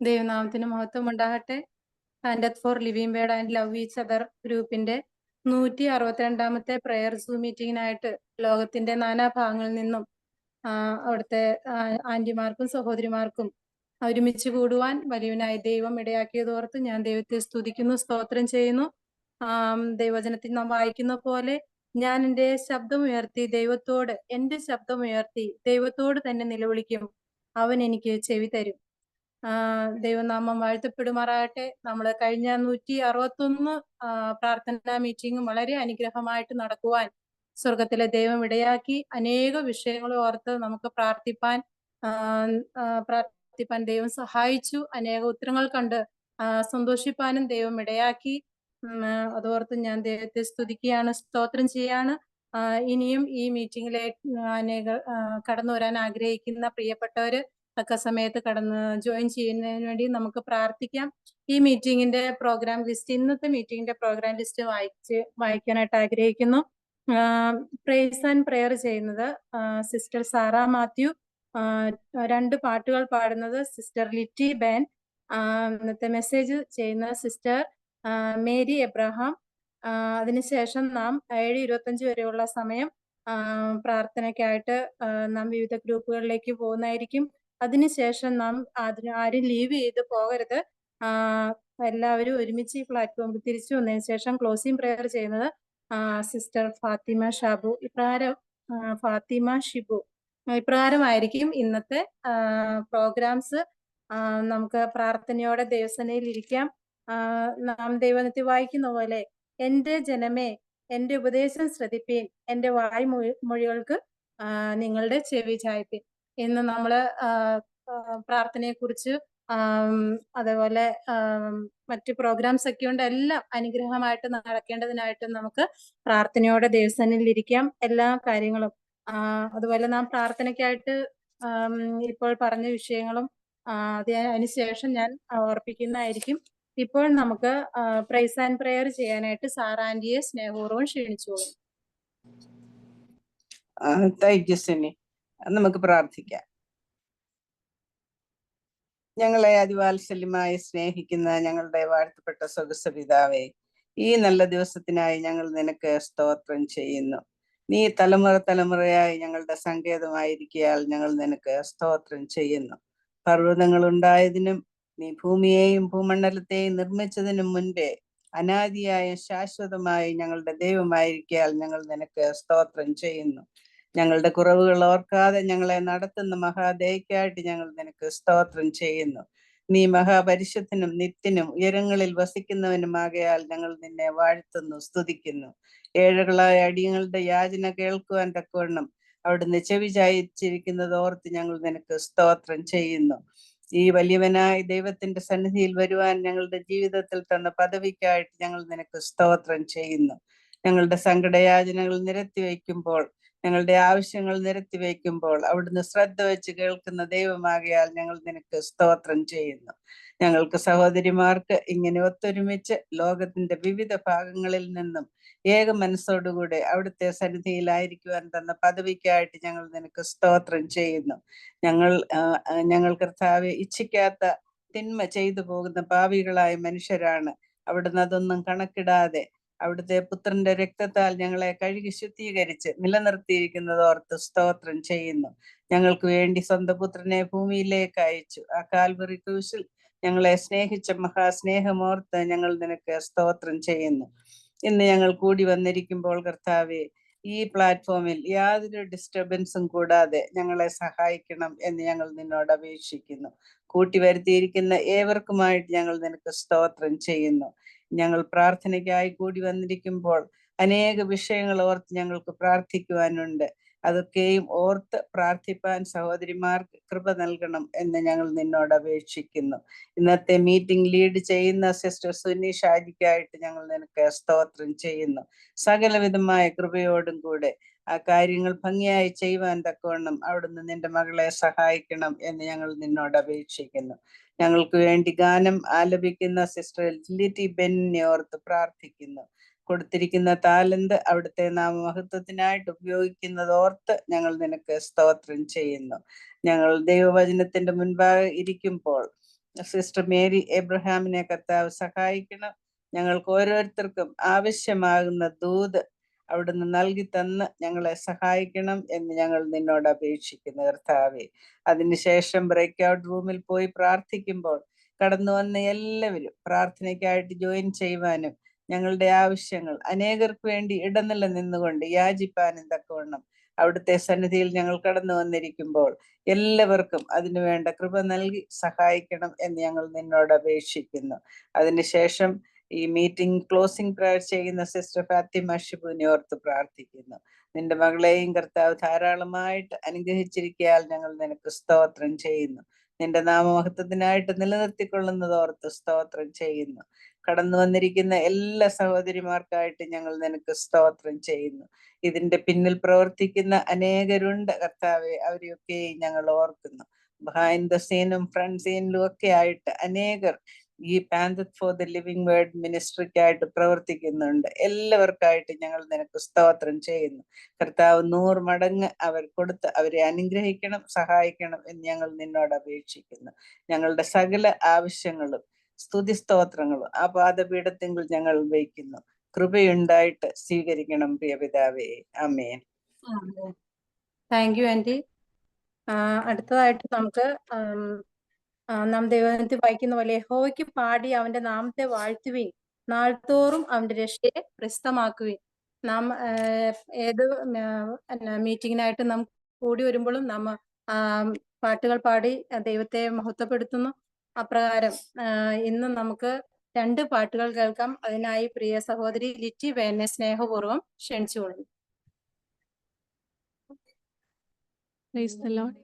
ദൈവനാമത്തിന് മഹത്വം ഉണ്ടാകട്ടെ. Stand for living word and love each other ഗ്രൂപ്പിന്റെ 162ാമത്തെ പ്രയർ സൂം മീറ്റിംഗിനായിട്ട് ലോകത്തിന്റെ നാനാഭാഗങ്ങളിൽ നിന്നും അവിടുത്തെ ആന്റിമാർക്കും സഹോദരിമാർക്കും ഒരുമിച്ച് കൂടുവാൻ വലിയവനായ ദൈവം ഇടയാക്കിയതോർത്ത് ഞാൻ ദൈവത്തെ സ്തുതിക്കുന്നു, സ്തോത്രം ചെയ്യുന്നു. ദൈവവചനത്തിൽ നാം വായിക്കുന്ന പോലെ ഞാൻ എൻ്റെ ശബ്ദമുയർത്തി ദൈവത്തോട് തന്നെ നിലവിളിക്കും, അവൻ എനിക്ക് ചെവി തരും. ദൈവനാമം വാഴ്ത്തപ്പെടുമാറാകട്ടെ. നമ്മൾ കഴിഞ്ഞ 161 പ്രാർത്ഥനാ മീറ്റിംഗും വളരെ അനുഗ്രഹമായിട്ട് നടക്കുവാൻ സ്വർഗത്തിലെ ദൈവം ഇടയാക്കി. അനേക വിഷയങ്ങൾ ഓർത്ത് നമുക്ക് പ്രാർത്ഥിപ്പാൻ ദൈവം സഹായിച്ചു. അനേക ഉത്തരങ്ങൾ കണ്ട് സന്തോഷിപ്പാനും ദൈവം ഇടയാക്കി. അതോർത്ത് ഞാൻ ദൈവത്തെ സ്തുതിക്കുകയാണ്, സ്തോത്രം ചെയ്യാണ്. ഇനിയും ഈ മീറ്റിംഗിലേക്ക് കടന്നു വരാൻ ആഗ്രഹിക്കുന്ന പ്രിയപ്പെട്ടവര് തക്ക സമയത്ത് കടന്ന് ജോയിൻ ചെയ്യുന്നതിന് വേണ്ടി നമുക്ക് പ്രാർത്ഥിക്കാം. ഈ മീറ്റിംഗിന്റെ പ്രോഗ്രാം ലിസ്റ്റ്, ഇന്നത്തെ മീറ്റിംഗിന്റെ പ്രോഗ്രാം ലിസ്റ്റ് വായിക്കാനായിട്ട് ആഗ്രഹിക്കുന്നു. പ്രേസ് ആൻഡ് പ്രെയർ ചെയ്യുന്നത് സിസ്റ്റർ സാറ മാത്യു, 2 പാട്ടുകൾ പാടുന്നത് സിസ്റ്റർ ലിറ്റി ബെൻ, ഇന്നത്തെ മെസ്സേജ് ചെയ്യുന്ന സിസ്റ്റർ മേരി എബ്രഹാം. അതിനുശേഷം നാം 7:25 വരെയുള്ള സമയം പ്രാർത്ഥനയ്ക്കായിട്ട് നാം വിവിധ ഗ്രൂപ്പുകളിലേക്ക് പോകുന്നതായിരിക്കും. അതിനുശേഷം നാം ആരും ലീവ് ചെയ്ത് പോകരുത്. എല്ലാവരും ഒരുമിച്ച് ഈ പ്ലാറ്റ്ഫോമിൽ തിരിച്ചു വന്നതിന് ശേഷം ക്ലോസിംഗ് പ്രെയർ ചെയ്യുന്നത് സിസ്റ്റർ ഫാത്തിമ ഷിബു. ഇപ്രകാരമായിരിക്കും ഇന്നത്തെ പ്രോഗ്രാംസ്. നമുക്ക് പ്രാർത്ഥനയോടെ ദൈവസന്നിധിയിൽ ഇരിക്കാം. നാം ദൈവത്തിൽ വായിക്കുന്ന പോലെ, എൻ്റെ ജനമേ എൻ്റെ ഉപദേശം ശ്രദ്ധിപ്പീൻ, എൻ്റെ വായ്മൊഴികൾക്ക് നിങ്ങളുടെ ചെവി ചായ്പിൻ. ഇന്ന് നമ്മള് പ്രാർത്ഥനയെക്കുറിച്ച് അതേപോലെ മറ്റ് പ്രോഗ്രാംസ് ഒക്കെ ഉണ്ട്. എല്ലാം അനുഗ്രഹമായിട്ട് നടക്കേണ്ടതിനായിട്ട് നമുക്ക് പ്രാർത്ഥനയോടെ ദൈവസന്നിധിയിൽ ഇരിക്കാം. എല്ലാ കാര്യങ്ങളും അതുപോലെ നാം പ്രാർത്ഥനയ്ക്കായിട്ട് ഇപ്പോൾ പറഞ്ഞ വിഷയങ്ങളും അതിനുശേഷം ഞാൻ ഓർപ്പിക്കുന്നതായിരിക്കും. ഇപ്പോൾ നമുക്ക് പ്രൈസ് ആൻഡ് പ്രെയർ ചെയ്യാനായിട്ട് സാറാൻഡിയെ സ്നേഹപൂർവ്വം ക്ഷണിച്ചു. നമുക്ക് പ്രാർത്ഥിക്കാം. ഞങ്ങളെ അതിവാത്സല്യമായി സ്നേഹിക്കുന്ന ഞങ്ങളുടെ വാഴ്ത്തപ്പെട്ട സ്വഗസ്വ പിതാവേ, ഈ നല്ല ദിവസത്തിനായി ഞങ്ങൾ നിനക്ക് സ്തോത്രം ചെയ്യുന്നു. നീ തലമുറയായി ഞങ്ങളുടെ സങ്കേതമായിരിക്കയാൽ ഞങ്ങൾ നിനക്ക് സ്തോത്രം ചെയ്യുന്നു. പർവ്വതങ്ങൾ ഉണ്ടായതിനും നീ ഭൂമിയെയും ഭൂമണ്ഡലത്തെയും നിർമ്മിച്ചതിനും മുൻപേ അനാദിയായ ശാശ്വതമായി ഞങ്ങളുടെ ദൈവമായിരിക്കയാൽ ഞങ്ങൾ നിനക്ക് സ്തോത്രം ചെയ്യുന്നു. ഞങ്ങളുടെ കുറവുകൾ ഓർക്കാതെ ഞങ്ങളെ നടത്തുന്ന മഹാദയക്കായിട്ട് ഞങ്ങൾ നിനക്ക് സ്തോത്രം ചെയ്യുന്നു. നീ മഹാപരിശുദ്ധനും നിത്യനും ഉയരങ്ങളിൽ വസിക്കുന്നവനുമാകയാൽ ഞങ്ങൾ നിന്നെ വാഴ്ത്തുന്നു, സ്തുതിക്കുന്നു. ഏഴകളായ അടിയങ്ങളുടെ യാചന കേൾക്കുവാൻ തക്കവണ്ണം അവിടുന്ന് ചെവി ചായിച്ചിരിക്കുന്നത് ഓർത്ത് ഞങ്ങൾ നിനക്ക് സ്തോത്രം ചെയ്യുന്നു. ഈ വലിയവനായ ദൈവത്തിന്റെ സന്നിധിയിൽ വരുവാൻ ഞങ്ങളുടെ ജീവിതത്തിൽ തന്ന പദവിക്കായിട്ട് ഞങ്ങൾ നിനക്ക് സ്തോത്രം ചെയ്യുന്നു. ഞങ്ങളുടെ സങ്കടയാചനകൾ നിരത്തി വയ്ക്കുമ്പോൾ, ഞങ്ങളുടെ ആവശ്യങ്ങൾ നിരത്തി വയ്ക്കുമ്പോൾ അവിടുന്ന് ശ്രദ്ധ വെച്ച് കേൾക്കുന്ന ദൈവമാകയാൽ ഞങ്ങൾ നിനക്ക് സ്തോത്രം ചെയ്യുന്നു. ഞങ്ങൾക്ക് സഹോദരിമാർക്ക് ഇങ്ങനെ ഒത്തൊരുമിച്ച് ലോകത്തിന്റെ വിവിധ ഭാഗങ്ങളിൽ നിന്നും ഏക മനസ്സോടുകൂടെ അവിടുത്തെ സന്നിധിയിലായിരിക്കുവാൻ തന്ന പദവിക്കായിട്ട് ഞങ്ങൾ നിനക്ക് സ്തോത്രം ചെയ്യുന്നു. ഞങ്ങൾ കർത്താവെ ഇച്ഛിക്കാത്ത തിന്മ ചെയ്തു പോകുന്ന പാപികളായ മനുഷ്യരാണ്. അവിടുന്ന് അതൊന്നും കണക്കിടാതെ അവിടുത്തെ പുത്രന്റെ രക്തത്താൽ ഞങ്ങളെ കഴുകി ശുദ്ധീകരിച്ച് നിലനിർത്തിയിരിക്കുന്നത് ഓർത്ത് സ്തോത്രം ചെയ്യുന്നു. ഞങ്ങൾക്ക് വേണ്ടി സ്വന്തം പുത്രനെ ഭൂമിയിലേക്ക് അയച്ചു. ആ കാൽവറി ക്രൂശിൽ ഞങ്ങളെ സ്നേഹിച്ച മഹാസ്നേഹമോർത്ത് ഞങ്ങൾ നിനക്ക് സ്തോത്രം ചെയ്യുന്നു. ഇന്ന് ഞങ്ങൾ കൂടി വന്നിരിക്കുമ്പോൾ കർത്താവെ, ഈ പ്ലാറ്റ്ഫോമിൽ യാതൊരു ഡിസ്റ്റർബൻസും കൂടാതെ ഞങ്ങളെ സഹായിക്കണം എന്ന് ഞങ്ങൾ നിന്നോട് അപേക്ഷിക്കുന്നു. കൂട്ടി വരുത്തിയിരിക്കുന്ന ഏവർക്കുമായിട്ട് ഞങ്ങൾ നിനക്ക് സ്തോത്രം ചെയ്യുന്നു. ഞങ്ങൾ പ്രാർത്ഥനയ്ക്കായി കൂടി വന്നിരിക്കുമ്പോൾ അനേക വിഷയങ്ങൾ ഓർത്ത് ഞങ്ങൾക്ക് പ്രാർത്ഥിക്കുവാനുണ്ട്. അതൊക്കെയും ഓർത്ത് പ്രാർത്ഥിപ്പാൻ സഹോദരിമാർക്ക് കൃപ നൽകണം എന്ന് ഞങ്ങൾ നിന്നോട് അപേക്ഷിക്കുന്നു. ഇന്നത്തെ മീറ്റിംഗ് ലീഡ് ചെയ്യുന്ന സിസ്റ്റർ സുനി ഷാജിക്കായിട്ട് ഞങ്ങൾ നിനക്ക് സ്തോത്രം ചെയ്യുന്നു. സകലവിധമായ കൃപയോടും കൂടെ ആ കാര്യങ്ങൾ ഭംഗിയായി ചെയ്യുവാൻ തക്കവണ്ണം അവിടുന്ന് നിന്റെ മകളെ സഹായിക്കണം എന്ന് ഞങ്ങൾ നിന്നോട് അപേക്ഷിക്കുന്നു. ഞങ്ങൾക്ക് വേണ്ടി ഗാനം ആലപിക്കുന്ന സിസ്റ്റർ ലിറ്റി ബെന്നിനെ ഓർത്ത് പ്രാർത്ഥിക്കുന്നു. കൊടുത്തിരിക്കുന്ന താലന്ത് അവിടുത്തെ നാമമഹത്വത്തിനായിട്ട് ഉപയോഗിക്കുന്നത് ഓർത്ത് ഞങ്ങൾ നിനക്ക് സ്തോത്രം ചെയ്യുന്നു. ഞങ്ങൾ ദൈവവചനത്തിന്റെ മുൻപാകെ ഇരിക്കുമ്പോൾ സിസ്റ്റർ മേരി എബ്രഹാമിനെ കർത്താവ് സഹായിക്കണം. ഞങ്ങൾക്ക് ഓരോരുത്തർക്കും ആവശ്യമാകുന്ന ദൂത് അവിടുന്ന് നൽകി തന്ന് ഞങ്ങളെ സഹായിക്കണം എന്ന് ഞങ്ങൾ നിന്നോട് അപേക്ഷിക്കുന്നു കർത്താവെ. അതിനുശേഷം ബ്രേക്ക് ഔട്ട് റൂമിൽ പോയി പ്രാർത്ഥിക്കുമ്പോൾ കടന്നു വന്ന എല്ലാവരും പ്രാർത്ഥനയ്ക്കായിട്ട് ജോയിൻ ചെയ്യുവാനും ഞങ്ങളുടെ ആവശ്യങ്ങൾ അനേകർക്ക് വേണ്ടി ഇടനില നിന്നുകൊണ്ട് യാചിപ്പാനും തക്കവണ്ണം അവിടുത്തെ സന്നിധിയിൽ ഞങ്ങൾ കടന്നു വന്നിരിക്കുമ്പോൾ എല്ലാവർക്കും അതിനു വേണ്ട കൃപ നൽകി സഹായിക്കണം എന്ന് ഞങ്ങൾ നിന്നോട് അപേക്ഷിക്കുന്നു. അതിനുശേഷം ഈ മീറ്റിംഗ് ക്ലോസിംഗ് പ്രയർ ചെയ്യുന്ന സിസ്റ്റർ ഫാത്തിമ ഷിബുവിനെ ഓർത്ത് പ്രാർത്ഥിക്കുന്നു. നിന്റെ മകളെയും കർത്താവ് ധാരാളമായിട്ട് അനുഗ്രഹിച്ചിരിക്കയാൽ ഞങ്ങൾ നിനക്ക് സ്തോത്രം ചെയ്യുന്നു. നിന്റെ നാമമഹത്വത്തിനായിട്ട് നിലനിർത്തിക്കൊള്ളുന്നത് ഓർത്ത് സ്തോത്രം ചെയ്യുന്നു. കടന്നു വന്നിരിക്കുന്ന എല്ലാ സഹോദരിമാർക്കായിട്ട് ഞങ്ങൾ നിനക്ക് സ്തോത്രം ചെയ്യുന്നു. ഇതിന്റെ പിന്നിൽ പ്രവർത്തിക്കുന്ന അനേകരുണ്ട് കർത്താവെ, അവരെയൊക്കെ ഞങ്ങൾ ഓർക്കുന്നു. ബിഹൈൻഡ് ദ സീനും ഫ്രണ്ട് സീനിലും ഒക്കെ ആയിട്ട് അനേകർ ഈ പാന്തത്ത് ഫോർ ദ ലിവിംഗ് വേർഡ് മിനിസ്ട്രിക്കായിട്ട് പ്രവർത്തിക്കുന്നുണ്ട്. എല്ലാവർക്കായിട്ട് ഞങ്ങൾ നിനക്ക് സ്തോത്രം ചെയ്യുന്നു. കർത്താവ് 100 മടങ്ങ് അവർ കൊടുത്ത് അവരെ അനുഗ്രഹിക്കണം, സഹായിക്കണം എന്ന് ഞങ്ങൾ നിന്നോട് അപേക്ഷിക്കുന്നു. ഞങ്ങളുടെ സകല ആവശ്യങ്ങളും സ്തുതി സ്തോത്രങ്ങളും ആ പാദപീഠത്തിൽ ഞങ്ങൾ വയ്ക്കുന്നു. കൃപയുണ്ടായിട്ട് സ്വീകരിക്കണം പ്രിയ പിതാവേ. ആമേൻ. Thank you aunty. അടുത്തതായിട്ട് നമുക്ക് നാം ദൈവത്തിൽ വായിക്കുന്ന പോലെ യഹോവയ്ക്ക് പാടി അവന്റെ നാമത്തെ വാഴ്ത്തുകയും നാൾത്തോറും അവന്റെ രക്ഷയെ പ്രസിദ്ധമാക്കുകയും. നാം ഏത് മീറ്റിങ്ങിനായിട്ട് നാം കൂടി വരുമ്പോഴും നാം പാട്ടുകൾ പാടി ദൈവത്തെ മഹത്വപ്പെടുത്തുന്നു. അപ്രകാരം ഇന്ന് നമുക്ക് 2 പാട്ടുകൾ കേൾക്കാം. അതിനായി പ്രിയ സഹോദരി ലിറ്റി വേനെ സ്നേഹപൂർവ്വം ക്ഷണിച്ചുകൊള്ളുന്നു. Praise the Lord.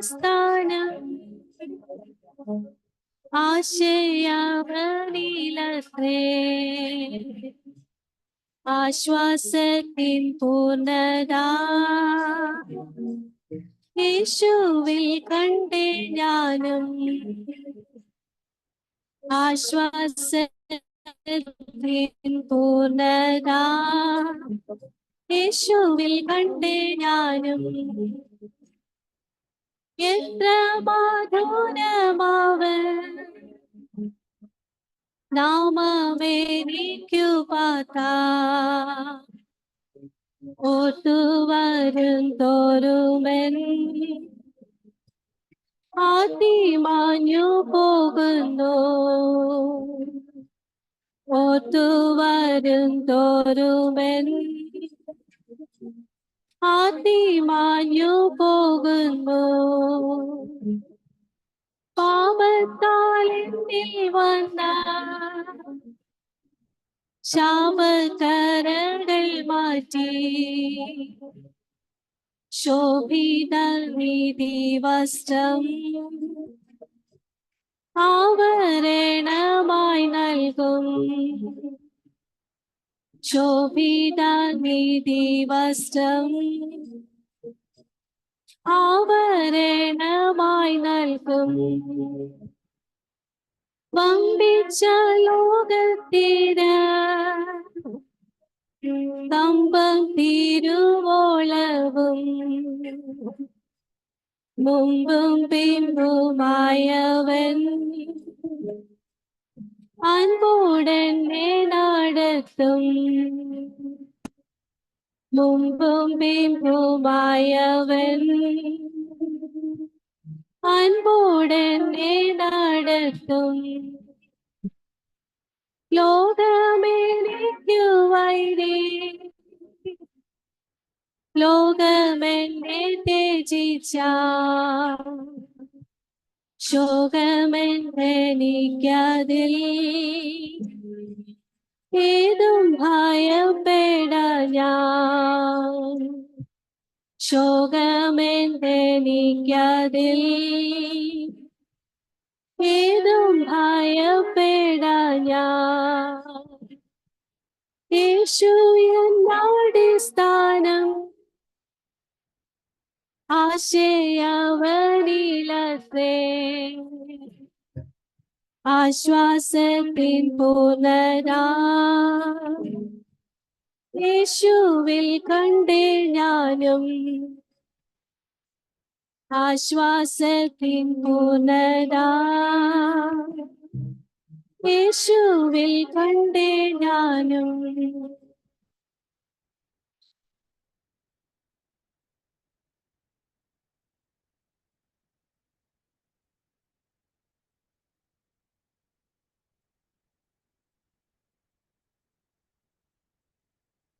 സ്ഥാനം ആശയവനിലത്രേ ആശ്വാസത്തിൻ പൂർണ്ണത യേശുവിൽ കണ്ടേ ഞാനും ആശ്വാസത്തിൻ പൂർണ്ണത യേശുവിൽ കണ്ടേ ഞാനും എത്ര മധുരമാവൻ നാമമേനിക്കു പാത ഓർത്തുവരും തോറുമൻ ആദിമാഞ്ഞു പോകുന്നു ഓർത്തുവരും തോറുമൻ ആദിമാഞ്ഞു പോകുന്നു പാപത്താൽ എന്നിൽ വന്ന ശാപകരങ്ങൾ മാറ്റി ശോഭിത നീതി വസ്ത്രം ആവരണമായി നൽകും ശോഭിത നീതി വസ്ത്രം ആവരണമായി നൽകും വമ്പിച്ച ലോകത്തിന് കമ്പം തിരുവോളവും മുമ്പും പിമ്പുമായവൻ അൻപോടനെ നടത്തും മുമ്പും പിമ്പുമായവൻ അൻപോടനെ നടത്തും ലോകമെനിക്കു വൈരി ലോകമെന്നെ ത്യജിച്ച ശോകമെന്നെനിക്കതിൽ ഏതും ഭയപ്പെടാ ഞാൻ. ശോകമെന്തെനിക്കതിൽ ഏതും ഭയപ്പെടാ ഞാൻ. യേശു എന്നടിസ്ഥാനം ആശയവനിലത്തെ ആശ്വാസത്തിൻ പൂർണ്ണതാ യേശുവിൽ കണ്ടേ ഞാനും. ആശ്വാസത്തിൻ പൂർണ്ണതാ യേശുവിൽ കണ്ടേ ഞാനും.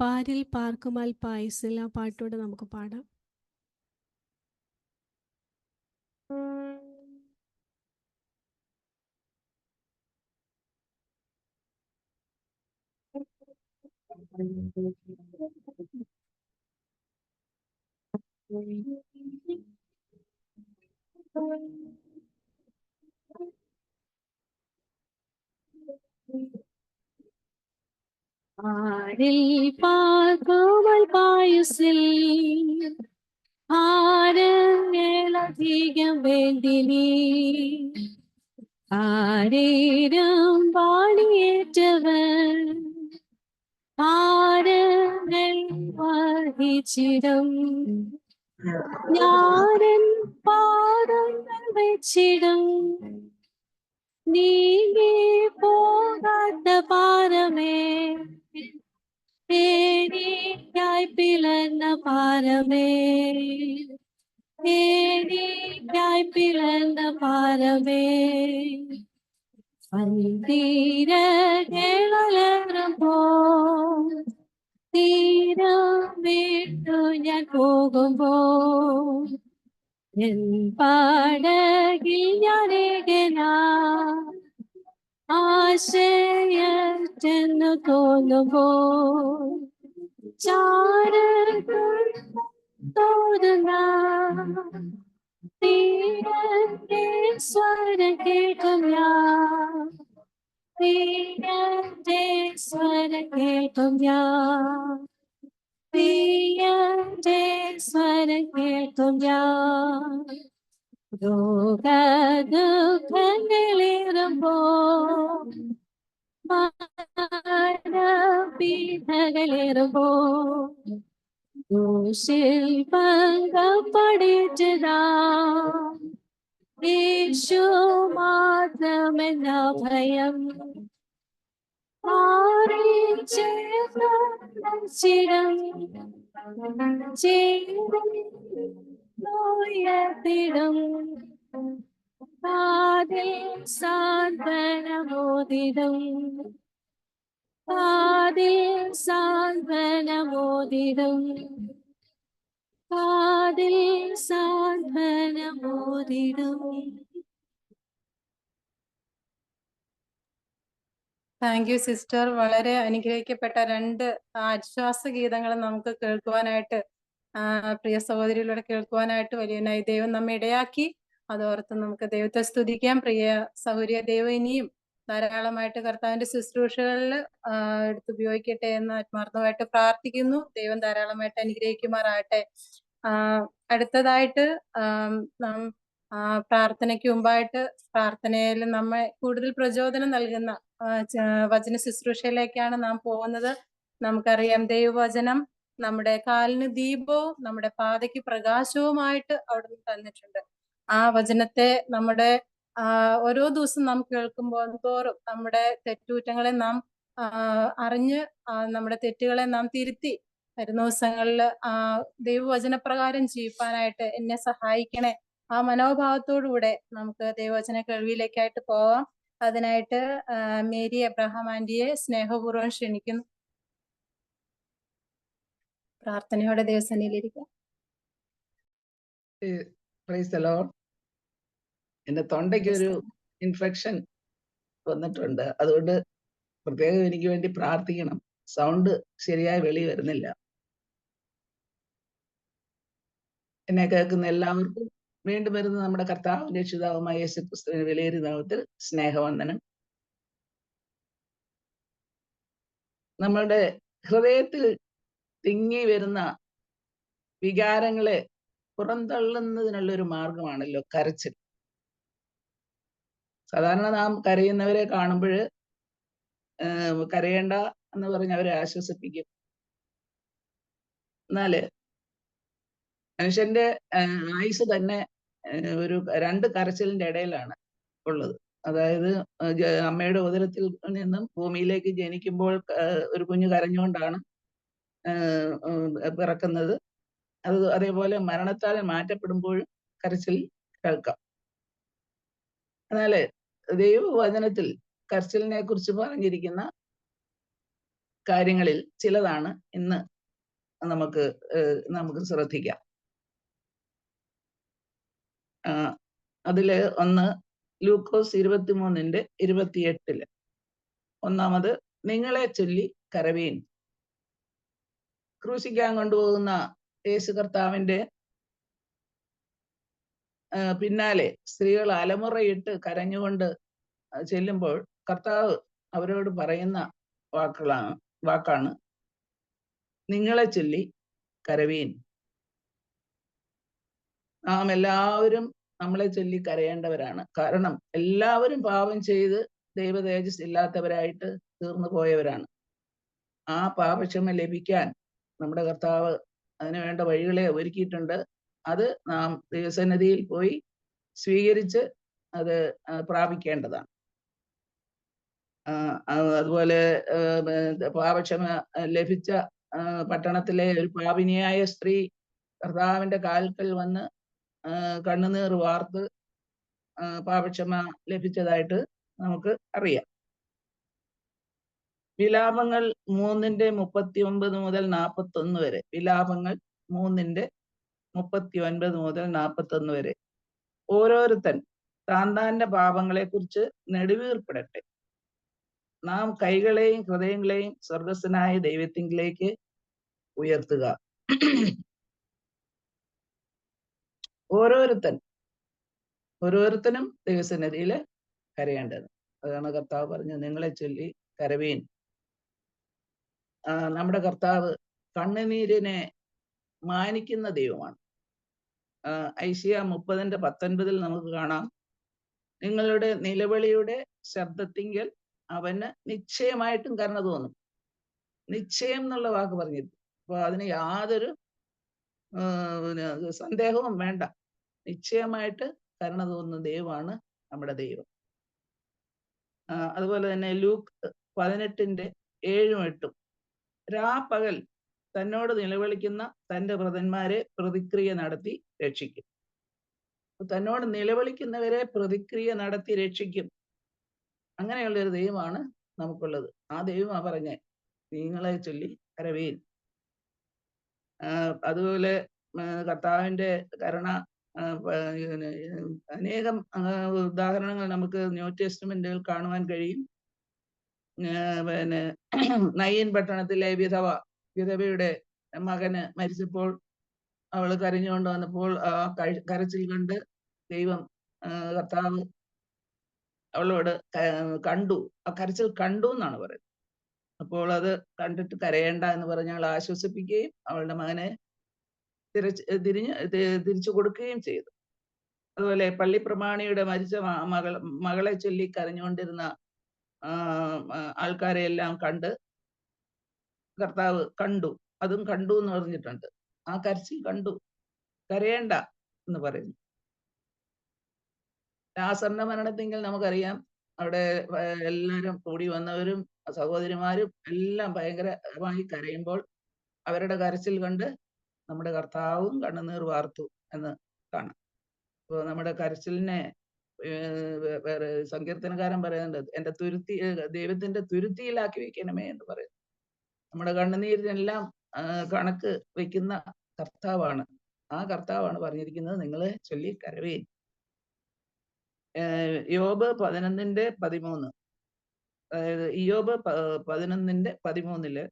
പാരിൽ പാർക്കുമാൽ പായസിൽ ആ പാട്ടോടെ നമുക്ക് പാടാം. ആരിൽ പാർക്കുമാൽ പായസിൽ ആരങ്ങളധികം വേണ്ടിനി. ആരേരും പാടിയേറ്റവർ ആരങ്ങൾ വഹിച്ചിടും. ഞാനൻ പാദങ്ങൾ വെച്ചിടും. നീങ്ങി പോകാത്ത പാരമേ എനിക്കായി പിളർന്ന പാരമേ എനിക്കായി പിളർന്ന പാരമേ. തീരകളേറുമ്പോ തീരം വിട്ടു ഞാൻ പോകുമ്പോ എൻ പടകിൽ ഞാനേകനാ ആശയറ്റെന്നു തോന്നുമ്പോ ചാരകൾ തോന്നുന്ന തീരത്തെ സ്വരം കേൾക്കും ഞാൻ. തീരത്തെ സ്വരം കേൾക്കും ഞാൻ. തീരത്തെ സ്വരം കേൾക്കും ഞാൻ. രോഗദുഃഖങ്ങളേറുമ്പോ പീഡകളേറുമ്പോ ക്രൂശിൽ പങ്കപ്പെടേറ്റതാ യേശു മാത്രമെന്ന ഭയം ഉയർത്തിടും. കാതിൽ സാന്ത്വനമോദിടും. കാതിൽ സാന്ത്വനമോദിടും. കാതിൽ സാന്ത്വനമോദിടും. Thank you sister. വളരെ അനുഗ്രഹിക്കപ്പെട്ട രണ്ട് ആശ്വാസ ഗീതങ്ങൾ നമുക്ക് കേൾക്കുവാനായിട്ട് പ്രിയ സഹോദരികളോട് കേൾക്കുവാനായിട്ട് വലിയനായി ദൈവം നമ്മെ ഇടയാക്കി. അതോർത്ത് നമുക്ക് ദൈവത്തെ സ്തുതിക്കാം. പ്രിയ സഹോദരിയ ദൈവം ഇനിയും ധാരാളമായിട്ട് കർത്താവിന്റെ ശുശ്രൂഷകളിൽ എടുത്തുപയോഗിക്കട്ടെ എന്ന് ആത്മാർത്ഥമായിട്ട് പ്രാർത്ഥിക്കുന്നു. ദൈവം ധാരാളമായിട്ട് അനുഗ്രഹിക്കുമാറാകട്ടെ. അടുത്തതായിട്ട് നാം പ്രാർത്ഥനയ്ക്ക് മുമ്പായിട്ട് പ്രാർത്ഥനയിൽ നമ്മെ കൂടുതൽ പ്രചോദനം നൽകുന്ന വചന ശുശ്രൂഷയിലേക്കാണ് നാം പോകുന്നത്. നമുക്കറിയാം ദൈവവചനം നമ്മുടെ കാലിന് ദീപവും നമ്മുടെ പാതയ്ക്ക് പ്രകാശവുമായിട്ട് അവിടുന്ന് തന്നിട്ടുണ്ട്. ആ വചനത്തെ നമ്മുടെ ഓരോ ദിവസം നാം കേൾക്കുമ്പോൾ തോറും നമ്മുടെ തെറ്റുകുറ്റങ്ങളെ നാം അറിഞ്ഞ് നമ്മുടെ തെറ്റുകളെ നാം തിരുത്തി വരുന്ന ദിവസങ്ങളിൽ ദൈവവചനപ്രകാരം ജീവിക്കാനായിട്ട് എന്നെ സഹായിക്കണേ. ആ മനോഭാവത്തോടുകൂടെ നമുക്ക് ദൈവവചന കേൾവിയിലേക്കായിട്ട് പോവാം. അതിനായിട്ട് മേരി എബ്രഹാം ആന്റിയെ സ്നേഹപൂർവ്വം ക്ഷണിക്കുന്നു. പ്രാർത്ഥനയോടെ ദൈവസന്നിധിയിലിരിക്കാം. Praise the Lord. എന്റെ തൊണ്ടയ്ക്ക് ഒരു ഇൻഫെക്ഷൻ വന്നിട്ടുണ്ട്. അതുകൊണ്ട് പ്രത്യേകം എനിക്ക് വേണ്ടി പ്രാർത്ഥിക്കണം. സൗണ്ട് ശരിയായി വെളി വരുന്നില്ല. എന്നെ കേൾക്കുന്ന എല്ലാവർക്കും വീണ്ടും വരുന്ന നമ്മുടെ കർത്താവും രക്ഷിതാവുമായ യേശുക്രിസ്തുവിന്റെ വിലയേറിയ നാമത്തിൽ സ്നേഹവന്ദനം. നമ്മളുടെ ഹൃദയത്തിൽ തിങ്ങി വരുന്ന വികാരങ്ങളെ പുറന്തള്ളുന്നതിനുള്ളൊരു മാർഗമാണല്ലോ കരച്ചിൽ. സാധാരണ നാം കരയുന്നവരെ കാണുമ്പോൾ കരയേണ്ട എന്ന് പറഞ്ഞ് അവരെ ആശ്വസിപ്പിക്കും. എന്നാല് മനുഷ്യന്റെ ആയുസ് തന്നെ ഒരു 2 കരച്ചിലിന്റെ ഇടയിലാണ് ഉള്ളത്. അതായത് അമ്മയുടെ ഉദരത്തിൽ നിന്നും ഭൂമിയിലേക്ക് ജനിക്കുമ്പോൾ ഒരു കുഞ്ഞ് കരഞ്ഞുകൊണ്ടാണ് പിറക്കുന്നത്. അതേപോലെ മരണത്താൽ മാറ്റപ്പെടുമ്പോഴും കരച്ചിൽ കേൾക്കാം. എന്നാല് ദൈവവചനത്തിൽ കരച്ചിലിനെ കുറിച്ച് പറഞ്ഞിരിക്കുന്ന കാര്യങ്ങളിൽ ചിലതാണ് ഇന്ന് നമുക്ക് ശ്രദ്ധിക്കാം. അതില് ഒന്ന് ലൂക്കോസ് 23:28. ഒന്നാമത്, നിങ്ങളെ ചൊല്ലി കരവീൻ. ക്രൂശിക്കാൻ കൊണ്ടുപോകുന്ന യേശു കർത്താവിന്റെ പിന്നാലെ സ്ത്രീകൾ അലമുറയിട്ട് കരഞ്ഞുകൊണ്ട് ചെല്ലുമ്പോൾ കർത്താവ് അവരോട് പറയുന്ന വാക്കാണ് നിങ്ങളെ ചൊല്ലി കരവീൻ. നാം എല്ലാവരും നമ്മളെ ചൊല്ലി കരയേണ്ടവരാണ്. കാരണം എല്ലാവരും പാപം ചെയ്ത് ദൈവ തേജസ് ഇല്ലാത്തവരായിട്ട് തീർന്നു പോയവരാണ്. ആ പാപക്ഷമ ലഭിക്കാൻ നമ്മുടെ കർത്താവ് അതിനു വേണ്ട വഴികളെ ഒരുക്കിയിട്ടുണ്ട്. അത് നാം ദൈവസന്നിധിയിൽ പോയി സ്വീകരിച്ച് അത് പ്രാപിക്കേണ്ടതാണ്. അതുപോലെ പാപക്ഷമ ലഭിച്ച പട്ടണത്തിലെ ഒരു പാപിനിയായ സ്ത്രീ കർത്താവിന്റെ കാൽക്കൽ വന്ന് കണ്ണുനീർ വാർത്ത് പാപക്ഷമ ലഭിച്ചതായിട്ട് നമുക്ക് അറിയാം. വിലാപങ്ങൾ 3:39 മുതൽ 41 വരെ. വിലാപങ്ങൾ 3:39 മുതൽ 41 വരെ. ഓരോരുത്തൻ താന്താന്റെ പാപങ്ങളെ കുറിച്ച് നെടുവീർപ്പിടട്ടെ. നാം കൈകളെയും ഹൃദയങ്ങളെയും സ്വർഗസ്ഥനായ ദൈവത്തിങ്കിലേക്ക് ഉയർത്തുക. ഓരോരുത്തനും ദൈവസന്നിധിയില് കരയേണ്ടത്. അതാണ് കർത്താവ് പറഞ്ഞത്, നിങ്ങളെ ചൊല്ലി കരവീൻ. നമ്മുടെ കർത്താവ് കണ്ണുനീരിനെ മാനിക്കുന്ന ദൈവമാണ്. ഐശയ്യാ 30:19 നമുക്ക് കാണാം, നിങ്ങളുടെ നിലവിളിയുടെ ശബ്ദത്തിങ്കൽ അവന് നിശ്ചയമായിട്ടും കരുണ തോന്നും. നിശ്ചയം എന്നുള്ള വാക്ക് പറഞ്ഞിട്ട്, അപ്പൊ അതിന് യാതൊരു സന്ദേഹവും വേണ്ട. നിശ്ചയമായിട്ട് കരുണ തോന്നുന്ന ദൈവമാണ് നമ്മുടെ ദൈവം. അതുപോലെ തന്നെ ലൂക്ക് 18:7-8, രാപ്പകൽ തന്നോട് നിലവിളിക്കുന്ന തൻ്റെ വ്രതന്മാരെ പ്രതിക്രിയ നടത്തി രക്ഷിക്കും. തന്നോട് നിലവിളിക്കുന്നവരെ പ്രതിക്രിയ നടത്തി രക്ഷിക്കും. അങ്ങനെയുള്ള ഒരു ദൈവമാണ് നമുക്കുള്ളത്. ആ ദൈവമാ പറഞ്ഞ നിങ്ങളെ ചൊല്ലി കരവീൻ. അതുപോലെ കർത്താവിന്റെ കരുണ അനേകം ഉദാഹരണങ്ങൾ നമുക്ക് ന്യൂ ടെസ്റ്റ്മെന്റിൽ കാണുവാൻ കഴിയും. പിന്നെ നയീൻ പട്ടണത്തിലെ വിധവയുടെ മകന് മരിച്ചപ്പോൾ അവൾ കരഞ്ഞുകൊണ്ട് വന്നപ്പോൾ ആ കരച്ചിൽ കണ്ട് ദൈവം കർത്താവ് അവളോട് കണ്ടു, ആ കരച്ചിൽ കണ്ടു എന്നാണ് പറയുന്നത്. അപ്പോൾ അത് കണ്ടിട്ട് കരയേണ്ട എന്ന് പറഞ്ഞ് അവൾ ആശ്വസിപ്പിക്കുകയും അവളുടെ മകനെ തിരിച്ചു കൊടുക്കുകയും ചെയ്തു. അതുപോലെ പള്ളിപ്രമാണിയുടെ മരിച്ച മകളെ ചൊല്ലി കരഞ്ഞുകൊണ്ടിരുന്ന ആൾക്കാരെ എല്ലാം കണ്ട് കർത്താവ് കണ്ടു, അതും കണ്ടു എന്ന് പറഞ്ഞിട്ടുണ്ട്. ആ കരച്ചിൽ കണ്ടു, കരയേണ്ട എന്ന് പറയുന്നു. ലാസറിന്റെ മരണത്തെങ്കിൽ നമുക്കറിയാം, അവിടെ എല്ലാവരും കൂടി വന്നവരും സഹോദരിമാരും എല്ലാം ഭയങ്കരമായി കരയുമ്പോൾ അവരുടെ കരച്ചിൽ കണ്ട് നമ്മുടെ കർത്താവും കണ്ണുനീർ വാർത്തു എന്ന് കാണാം. അപ്പോൾ നമ്മുടെ കരച്ചിലിനെ വേറെ സങ്കീർത്തനക്കാരൻ പറയുന്നുണ്ട്, എൻ്റെ ദൈവത്തിന്റെ തുരുത്തിയിലാക്കി വെക്കണമേ എന്ന് പറയുന്നു. നമ്മുടെ കണ്ണുനീരിനെല്ലാം കണക്ക് വെക്കുന്ന കർത്താവാണ്. ആ കർത്താവാണ് പറഞ്ഞിരിക്കുന്നത് നിങ്ങളെ ചൊല്ലി കരവീൻ. യോബ് 11:13, അതായത് ഇയ്യോബ് 11:13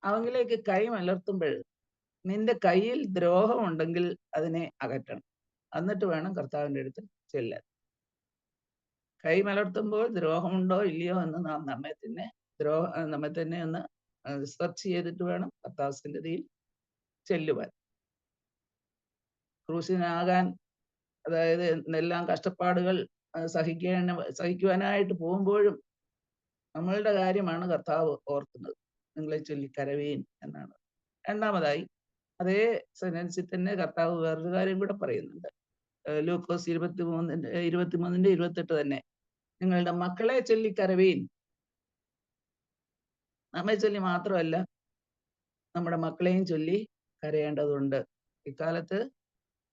അവങ്കിലേക്ക് കൈ മലർത്തുമ്പോൾ നിന്റെ കയ്യിൽ ദ്രോഹമുണ്ടെങ്കിൽ അതിനെ അകറ്റണം, എന്നിട്ട് വേണം കർത്താവിൻ്റെ അടുത്ത് ചെല്ലാൻ. കൈ മലർത്തുമ്പോൾ ദ്രോഹമുണ്ടോ ഇല്ലയോ എന്ന് നാം നമ്മെ തന്നെ ഒന്ന് സെർച്ച് ചെയ്തിട്ട് വേണം കർത്താവ് സന്നിധിയിൽ ചെല്ലുവാൻ. ക്രൂശിനാകാൻ, അതായത് എല്ലാം കഷ്ടപ്പാടുകൾ സഹിക്കുവാനായിട്ട് പോകുമ്പോഴും നമ്മളുടെ കാര്യമാണ് കർത്താവ് ഓർക്കുന്നത്. നിങ്ങളെ ചൊല്ലി കരവീൻ എന്നാണ്. രണ്ടാമതായി അതേ സെന്റൻസിൽ തന്നെ കർത്താവ് വേറൊരു കാര്യം കൂടെ പറയുന്നുണ്ട്. ലൂക്കോസ് 23:28 തന്നെ, നിങ്ങളുടെ മക്കളെ ചൊല്ലി കരവീൻ. നമ്മെ ചൊല്ലി മാത്രമല്ല, നമ്മുടെ മക്കളെയും ചൊല്ലി കരയേണ്ടതുണ്ട്. ഇക്കാലത്ത്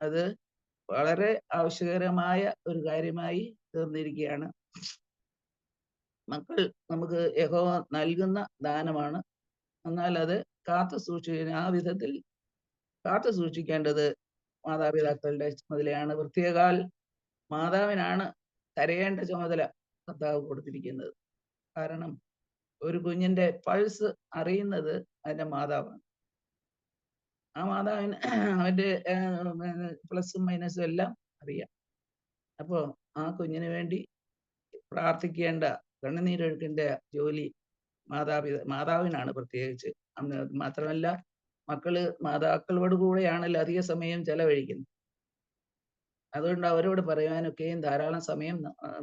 അത് വളരെ ആവശ്യകരമായ ഒരു കാര്യമായി തീർന്നിരിക്കുകയാണ്. മക്കൾ നമുക്ക് യഹോവ നൽകുന്ന ദാനമാണ്. എന്നാൽ അത് ആ വിധത്തിൽ കാത്തു സൂക്ഷിക്കേണ്ടത് മാതാപിതാക്കളുടെ ചുമതലയാണ്. പ്രത്യേകാൽ മാതാവിനാണ് കരയേണ്ട ചുമതല കർത്താവ് കൊടുത്തിരിക്കുന്നത്. കാരണം ഒരു കുഞ്ഞിന്റെ പൾസ് അറിയുന്നത് അതിന്റെ മാതാവാണ്. ആ മാതാവിന് അവന്റെ പ്ലസും മൈനസും എല്ലാം അറിയാം. അപ്പോ ആ കുഞ്ഞിന് വേണ്ടി പ്രാർത്ഥിക്കേണ്ട, കണ്ണുനീരൊഴുക്കിന്റെ ജോലി മാതാവിനാണ് പ്രത്യേകിച്ച്. മാത്രമല്ല, മക്കള് മാതാക്കളോട് കൂടെയാണല്ലോ അധിക സമയം ചെലവഴിക്കുന്നത്. അതുകൊണ്ട് അവരോട് പറയുവാനൊക്കെയും ധാരാളം സമയം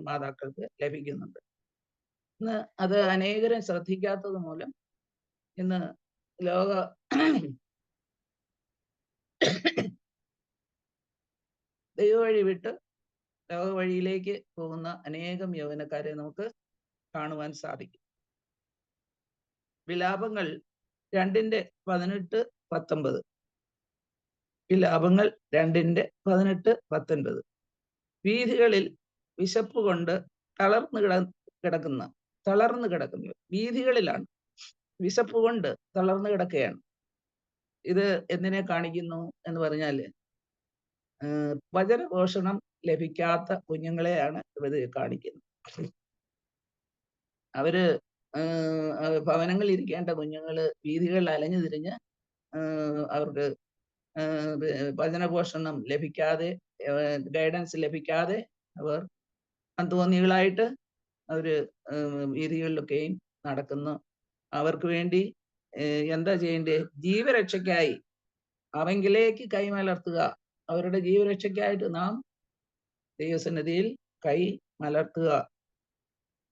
മാതാക്കൾക്ക് ലഭിക്കുന്നുണ്ട്. ഇന്ന് അത് അനേകരും ശ്രദ്ധിക്കാത്തത് മൂലം ഇന്ന് ദൈവവഴി വിട്ട് ലോക വഴിയിലേക്ക് പോകുന്ന അനേകം യൗവനക്കാരെ നമുക്ക് കാണുവാൻ സാധിക്കും. വിലാപങ്ങൾ 2:18-19. വിലാപങ്ങൾ 2:18-19. വീഥികളിൽ വിശപ്പ് കൊണ്ട് തളർന്നു കിടക്കുന്നു. വീഥികളിലാണ് വിശപ്പ് കൊണ്ട് തളർന്നു കിടക്കുകയാണ്. ഇത് എന്തിനെ കാണിക്കുന്നു എന്ന് പറഞ്ഞാല് വചനപോഷണം ലഭിക്കാത്ത കുഞ്ഞുങ്ങളെയാണ് ഇത് കാണിക്കുന്നത്. അവര് ഭവനങ്ങളിൽ ഇരിക്കേണ്ട കുഞ്ഞുങ്ങള് വീഥികളിൽ അലഞ്ഞു തിരിഞ്ഞ് അവർക്ക് വചനപോഷണം ലഭിക്കാതെ, ഗൈഡൻസ് ലഭിക്കാതെ അവർ അന്തോന്നികളായിട്ട് അവര് വീഥികളിലൊക്കെയും നടക്കുന്നു. അവർക്ക് വേണ്ടി എന്താ ചെയ്യേണ്ടേ? ജീവരക്ഷയ്ക്കായി അവങ്കിലേക്ക് കൈമലർത്തുക. അവരുടെ ജീവരക്ഷയ്ക്കായിട്ട് നാം ദൈവസന്നിധിയിൽ കൈ മലർത്തുക.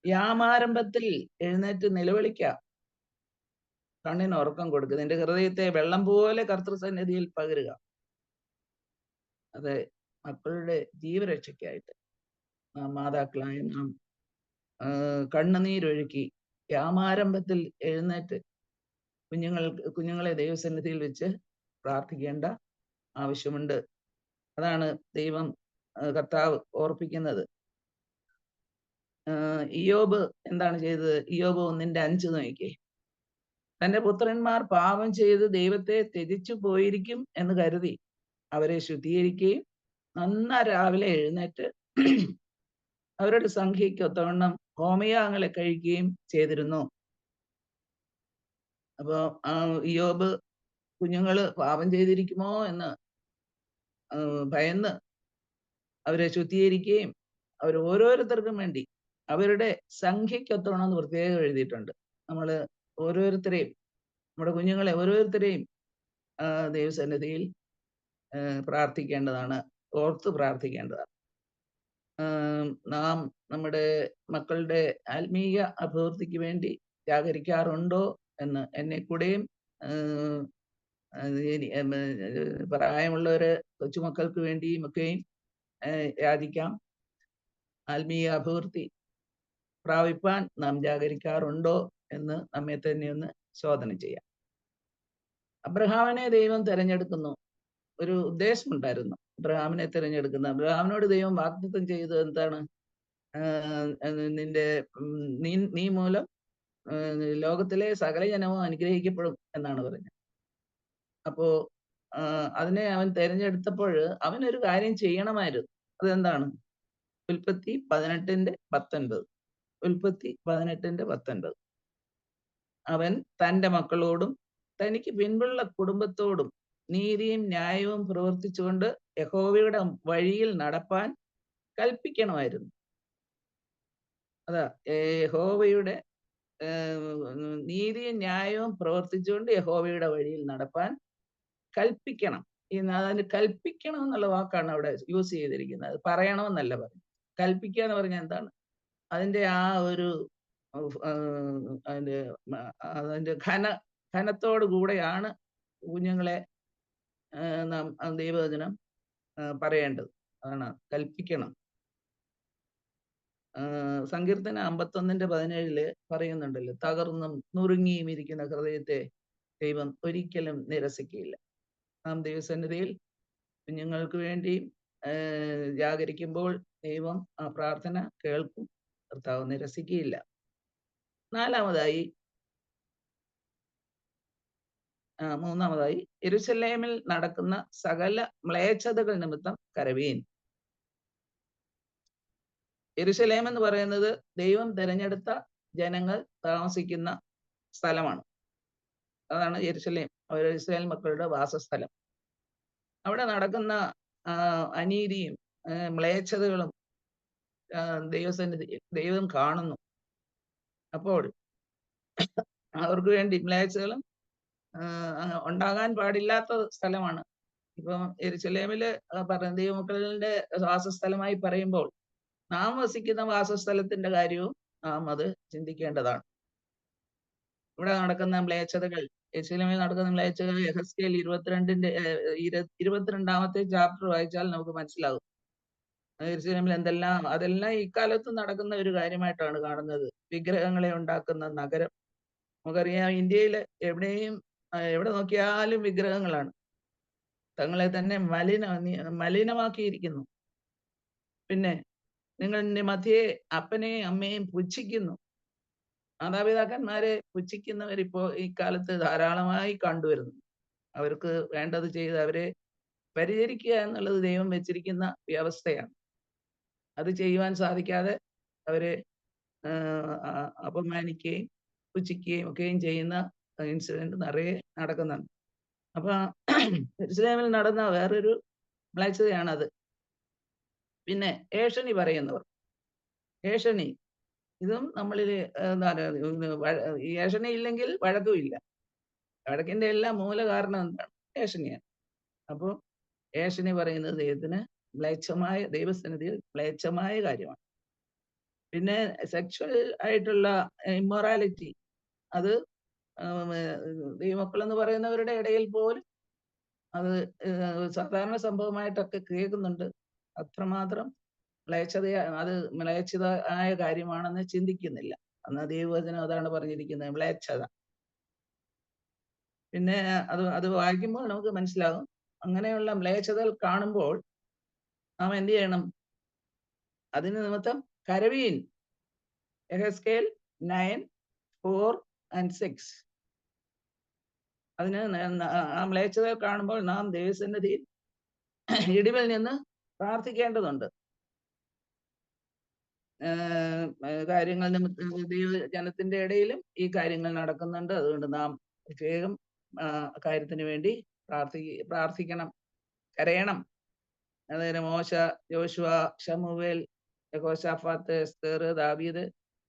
യാമാരംഭത്തിൽ എഴുന്നേറ്റ് നിലവിളിക്കുക. കണ്ണിന് ഉറക്കം കൊടുക്കുക. നിന്റെ ഹൃദയത്തെ വെള്ളം പോലെ കർത്തൃസന്നിധിയിൽ പകരുക. അത് മക്കളുടെ ജീവരക്ഷയ്ക്കായിട്ട് നാം മാതാക്കളായ നാം കണ്ണുനീരൊഴുക്കി യാമാരംഭത്തിൽ എഴുന്നേറ്റ് കുഞ്ഞുങ്ങളെ ദൈവസന്നിധിയിൽ വെച്ച് പ്രാർത്ഥിക്കേണ്ട ആവശ്യമുണ്ട്. അതാണ് കർത്താവ് ഓർപ്പിക്കുന്നത്. ഇയ്യോബ് എന്താണ് ചെയ്തത്? ഇയ്യോബ് 1:5 നോക്കിക്കേ. തന്റെ പുത്രന്മാർ പാപം ചെയ്ത് ദൈവത്തെ ത്യജിച്ചു പോയിരിക്കും എന്ന് കരുതി അവരെ ശുദ്ധീകരിക്കുകയും രാവിലെ എഴുന്നേറ്റ് അവരുടെ സംഖ്യയ്ക്കൊത്തവണ്ണം ഹോമയാഗങ്ങളെ കഴിക്കുകയും ചെയ്തിരുന്നു. അപ്പോ ഇയ്യോബ് കുഞ്ഞുങ്ങള് പാപം ചെയ്തിരിക്കുമോ എന്ന് ഭയന്ന് അവരെ ശുദ്ധീകരിക്കുകയും അവർ ഓരോരുത്തർക്കും വേണ്ടി അവരുടെ സംഖ്യയ്ക്കൊത്തവണ്ണം എന്ന് പ്രത്യേകം എഴുതിയിട്ടുണ്ട്. നമ്മള് ഓരോരുത്തരെയും, നമ്മുടെ കുഞ്ഞുങ്ങളെ ഓരോരുത്തരെയും ദൈവസന്നിധിയിൽ പ്രാർത്ഥിക്കേണ്ടതാണ്, ഓർത്ത് പ്രാർത്ഥിക്കേണ്ടതാണ്. നാം നമ്മുടെ മക്കളുടെ ആത്മീയ അഭിവൃദ്ധിക്ക് വേണ്ടി ജാഗരിക്കാറുണ്ടോ എന്ന് എന്നെ കൂടെയും പ്രായമുള്ളവര് കൊച്ചുമക്കൾക്ക് വേണ്ടിയും ഒക്കെയും യാചിക്കാം. ആത്മീയ അഭിവൃദ്ധി പ്രാപിപ്പാൻ നാം ജാഗരിക്കാറുണ്ടോ എന്ന് നമ്മെ തന്നെ ഒന്ന് ശോധന ചെയ്യാം. അബ്രഹാമിനെ ദൈവം തിരഞ്ഞെടുക്കുന്നു. ഒരു ഉദ്ദേശമുണ്ടായിരുന്നു അബ്രഹാമിനെ തിരഞ്ഞെടുക്കുന്ന. അബ്രഹാമിനോട് ദൈവം വാഗ്ദത്തം ചെയ്തത് എന്താണ്? നീ മൂലം ലോകത്തിലെ സകല ജനവും അനുഗ്രഹിക്കപ്പെടും എന്നാണ് പറഞ്ഞത്. അപ്പോ അതിനെ അവൻ തിരഞ്ഞെടുത്തപ്പോൾ അവനൊരു കാര്യം ചെയ്യണമായിരുന്നു. അതെന്താണ്? ഉൽപ്പത്തി 18:19. ഉൽപ്പത്തി 18:19. അവൻ തന്റെ മക്കളോടും തനിക്ക് പിൻപുള്ള കുടുംബത്തോടും നീതിയും ന്യായവും പ്രവർത്തിച്ചുകൊണ്ട് യഹോവയുടെ വഴിയിൽ നടപ്പാൻ കൽപ്പിക്കണമായിരുന്നു. അതാ യഹോവയുടെ നീതിയും ന്യായവും പ്രവർത്തിച്ചുകൊണ്ട് യഹോവയുടെ വഴിയിൽ നടപ്പാൻ കൽപ്പിക്കണം. അതിന് കൽപ്പിക്കണം എന്നുള്ള വാക്കാണ് അവിടെ യൂസ് ചെയ്തിരിക്കുന്നത്. അത് പറയണമെന്നല്ല പറഞ്ഞു. കൽപ്പിക്കുക എന്ന് പറഞ്ഞാൽ എന്താണ്? അതിന്റെ ആ ഒരു അതിന്റെ ഘനത്തോടു കൂടെയാണ് കുഞ്ഞുങ്ങളെ നാം ദൈവവചനം പറയേണ്ടത്. അതാണ് കൽപ്പിക്കണം. സങ്കീർത്തനം 51:17 പറയുന്നുണ്ടല്ലോ, തകർന്നും നുറുങ്ങിയും ഇരിക്കുന്ന ഹൃദയത്തെ ദൈവം ഒരിക്കലും നിരസിക്കുകയില്ല. നാം ദൈവസന്നിധിയിൽ കുഞ്ഞുങ്ങൾക്ക് വേണ്ടി ജാഗരിക്കുമ്പോൾ ദൈവം ആ പ്രാർത്ഥന കേൾക്കും, കർത്താവ് നിരസിക്കുകയില്ല. മൂന്നാമതായി യെരൂശലേമിൽ നടക്കുന്ന സകല മ്ലേച്ഛതകൾ നിമിത്തം കരവീൻ. യെരൂശലേം എന്ന് പറയുന്നത് ദൈവം തിരഞ്ഞെടുത്ത ജനങ്ങൾ താമസിക്കുന്ന സ്ഥലമാണ്. അതാണ് യെരൂശലേം, ഇസ്രായേൽ മക്കളുടെ വാസസ്ഥലം. അവിടെ നടക്കുന്ന അനീതിയും മ്ലേച്ഛതകളും ദൈവം കാണുന്നു. അപ്പോൾ അവർക്ക് വേണ്ടി മ്ലേച്ഛതകളും ഉണ്ടാകാൻ പാടില്ലാത്ത സ്ഥലമാണ്. ഇപ്പം യെരൂശലേമില് ദൈവമക്കളുടെ വാസസ്ഥലമായി പറയുമ്പോൾ നാം വസിക്കുന്ന വാസസ്ഥലത്തിന്റെ കാര്യവും നാം അത് ചിന്തിക്കേണ്ടതാണ്. ഇവിടെ നടക്കുന്ന മ്ലേച്ഛതകൾ, യെരൂശലേമിൽ നടക്കുന്ന മ്ലേച്ഛതകൾ യെഹെസ്കേൽ 22-ാമത്തെ ചാപ്റ്റർ വായിച്ചാൽ നമുക്ക് മനസ്സിലാകും. യെരൂശലേമിൽ അതെല്ലാം ഇക്കാലത്ത് നടക്കുന്ന ഒരു കാര്യമായിട്ടാണ് കാണുന്നത്. വിഗ്രഹങ്ങളെ ഉണ്ടാക്കുന്ന നഗരം. നമുക്കറിയാം, ഇന്ത്യയിൽ എവിടെ നോക്കിയാലും വിഗ്രഹങ്ങളാണ്. തങ്ങളെ തന്നെ മലിനമാക്കിയിരിക്കുന്നു. പിന്നെ നിങ്ങളുടെ മധ്യേ അപ്പനെയും അമ്മയും പുച്ഛിക്കുന്നു. മാതാപിതാക്കന്മാരെ പുച്ഛിക്കുന്നവരിപ്പോ ഈ കാലത്ത് ധാരാളമായി കണ്ടുവരുന്നു. അവർക്ക് വേണ്ടത് ചെയ്ത് അവരെ പരിചരിക്കുക എന്നുള്ളത് ദൈവം വെച്ചിരിക്കുന്ന വ്യവസ്ഥയാണ്. അത് ചെയ്യുവാൻ സാധിക്കാതെ അവരെ അപമാനിക്കുകയും പുച്ഛിക്കുകയും ഒക്കെയും ചെയ്യുന്ന ഇൻസിഡന്റ് നിറയെ നടക്കുന്നുണ്ട്. അപ്പൊ യെരൂശലേമിൽ നടന്ന വേറൊരു മ്ലേച്ഛതയാണത്. പിന്നെ ഏഷണി പറയുന്നവർ, ഏഷണി, ഇതും നമ്മളിൽ ഏഷണി ഇല്ലെങ്കിൽ വഴക്കുമില്ല. വഴക്കിന്റെ എല്ലാം മൂല കാരണം എന്താണ്? ഏഷണിയാണ്. അപ്പോൾ ഏഷണി പറയുന്നത് ദൈവസന്നിധിയിൽ മ്ലേച്ഛമായ കാര്യമാണ്. പിന്നെ സെക്ഷൽ ആയിട്ടുള്ള ഇമ്മൊറാലിറ്റി, അത് ദൈവമക്കൾ എന്ന് പറയുന്നവരുടെ ഇടയിൽ പോലും അത് സാധാരണ സംഭവമായിട്ടൊക്കെ കേൾക്കുന്നുണ്ട്. അത്രമാത്രം അത് മ്ലേച്ഛതയായ കാര്യമാണെന്ന് ചിന്തിക്കുന്നില്ല. അന്ന് ദൈവവചനം അതാണ് പറഞ്ഞിരിക്കുന്നത്, മ്ലേച്ഛത. പിന്നെ അത് വായിക്കുമ്പോൾ നമുക്ക് മനസ്സിലാകും. അങ്ങനെയുള്ള മ്ലേച്ഛതകൾ കാണുമ്പോൾ നാം എന്ത് ചെയ്യണം? അതിന് നിമിത്തം കരവീൻ. യെഹെസ്കേൽ 9:4-6. അതിന് ആ മ്ലേച്ഛതകൾ കാണുമ്പോൾ നാം ദൈവസന്നിധിയിൽ ഇടിവിൽ നിന്ന് പ്രാർത്ഥിക്കേണ്ടതുണ്ട്. കാര്യങ്ങൾ ജനത്തിന്റെ ഇടയിലും ഈ കാര്യങ്ങൾ നടക്കുന്നുണ്ട്. അതുകൊണ്ട് നാം പ്രത്യേകം കാര്യത്തിന് വേണ്ടി പ്രാർത്ഥിക്കണം, കരയണം. അതായത് മോശ, യോശുവ, ശമൂവേൽ, യെഹോശാഫാത്ത്, എസ്തേർ, ദാവീദ്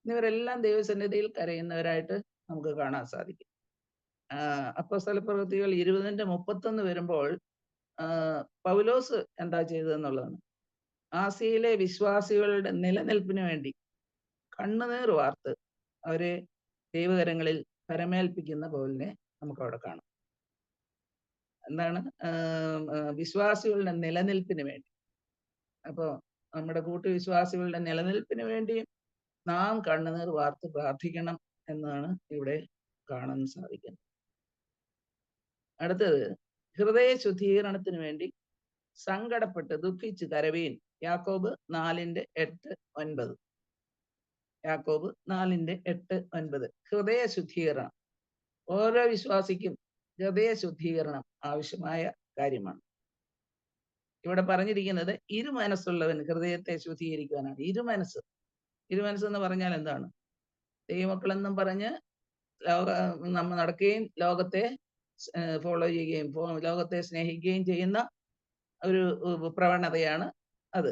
എന്നിവരെല്ലാം ദൈവസന്നിധിയിൽ കരയുന്നവരായിട്ട് നമുക്ക് കാണാൻ സാധിക്കും. അപ്പോസ്തലപ്രവൃത്തികൾ 20:31 വരുമ്പോൾ പൗലോസ് എന്താ ചെയ്തതെന്നുള്ളതാണ്. ആസിയയിലെ വിശ്വാസികളുടെ നിലനിൽപ്പിന് വേണ്ടി കണ്ണുനീർ വാർത്ത് അവരെ ദൈവകരങ്ങളിൽ പരമേൽപ്പിക്കുന്ന പൗലിനെ നമുക്ക് അവിടെ കാണാം. എന്താണ്? വിശ്വാസികളുടെ നിലനിൽപ്പിന് വേണ്ടി. അപ്പോ നമ്മുടെ കൂട്ടുവിശ്വാസികളുടെ നിലനിൽപ്പിന് വേണ്ടിയും നാം കണ്ണുനീർ വാർത്ത് പ്രാർത്ഥിക്കണം എന്നാണ് ഇവിടെ കാണാൻ സാധിക്കുന്നത്. അടുത്തത്, ഹൃദയ ശുദ്ധീകരണത്തിന് വേണ്ടി സങ്കടപ്പെട്ട് ദുഃഖിച്ച് കരവീൻ. യാക്കോബ് 4:8-9. യാക്കോബ് 4:8-9. ഹൃദയ ശുദ്ധീകരണം. ഓരോ വിശ്വാസിക്കും ഹൃദയ ശുദ്ധീകരണം ആവശ്യമായ കാര്യമാണ്. ഇവിടെ പറഞ്ഞിരിക്കുന്നത് ഇരുമനസ്സുള്ളവൻ ഹൃദയത്തെ ശുദ്ധീകരിക്കുവാനാണ്. ഇരുമനസ്സ്. ഇരുമനസ്സെന്ന് പറഞ്ഞാൽ എന്താണ്? ദൈവമക്കളെന്നും പറഞ്ഞ് നമ്മൾ നടക്കുകയും ലോകത്തെ ഫോളോ ചെയ്യുകയും ലോകത്തെ സ്നേഹിക്കുകയും ചെയ്യുന്ന ഒരു പ്രവണതയാണ് അത്.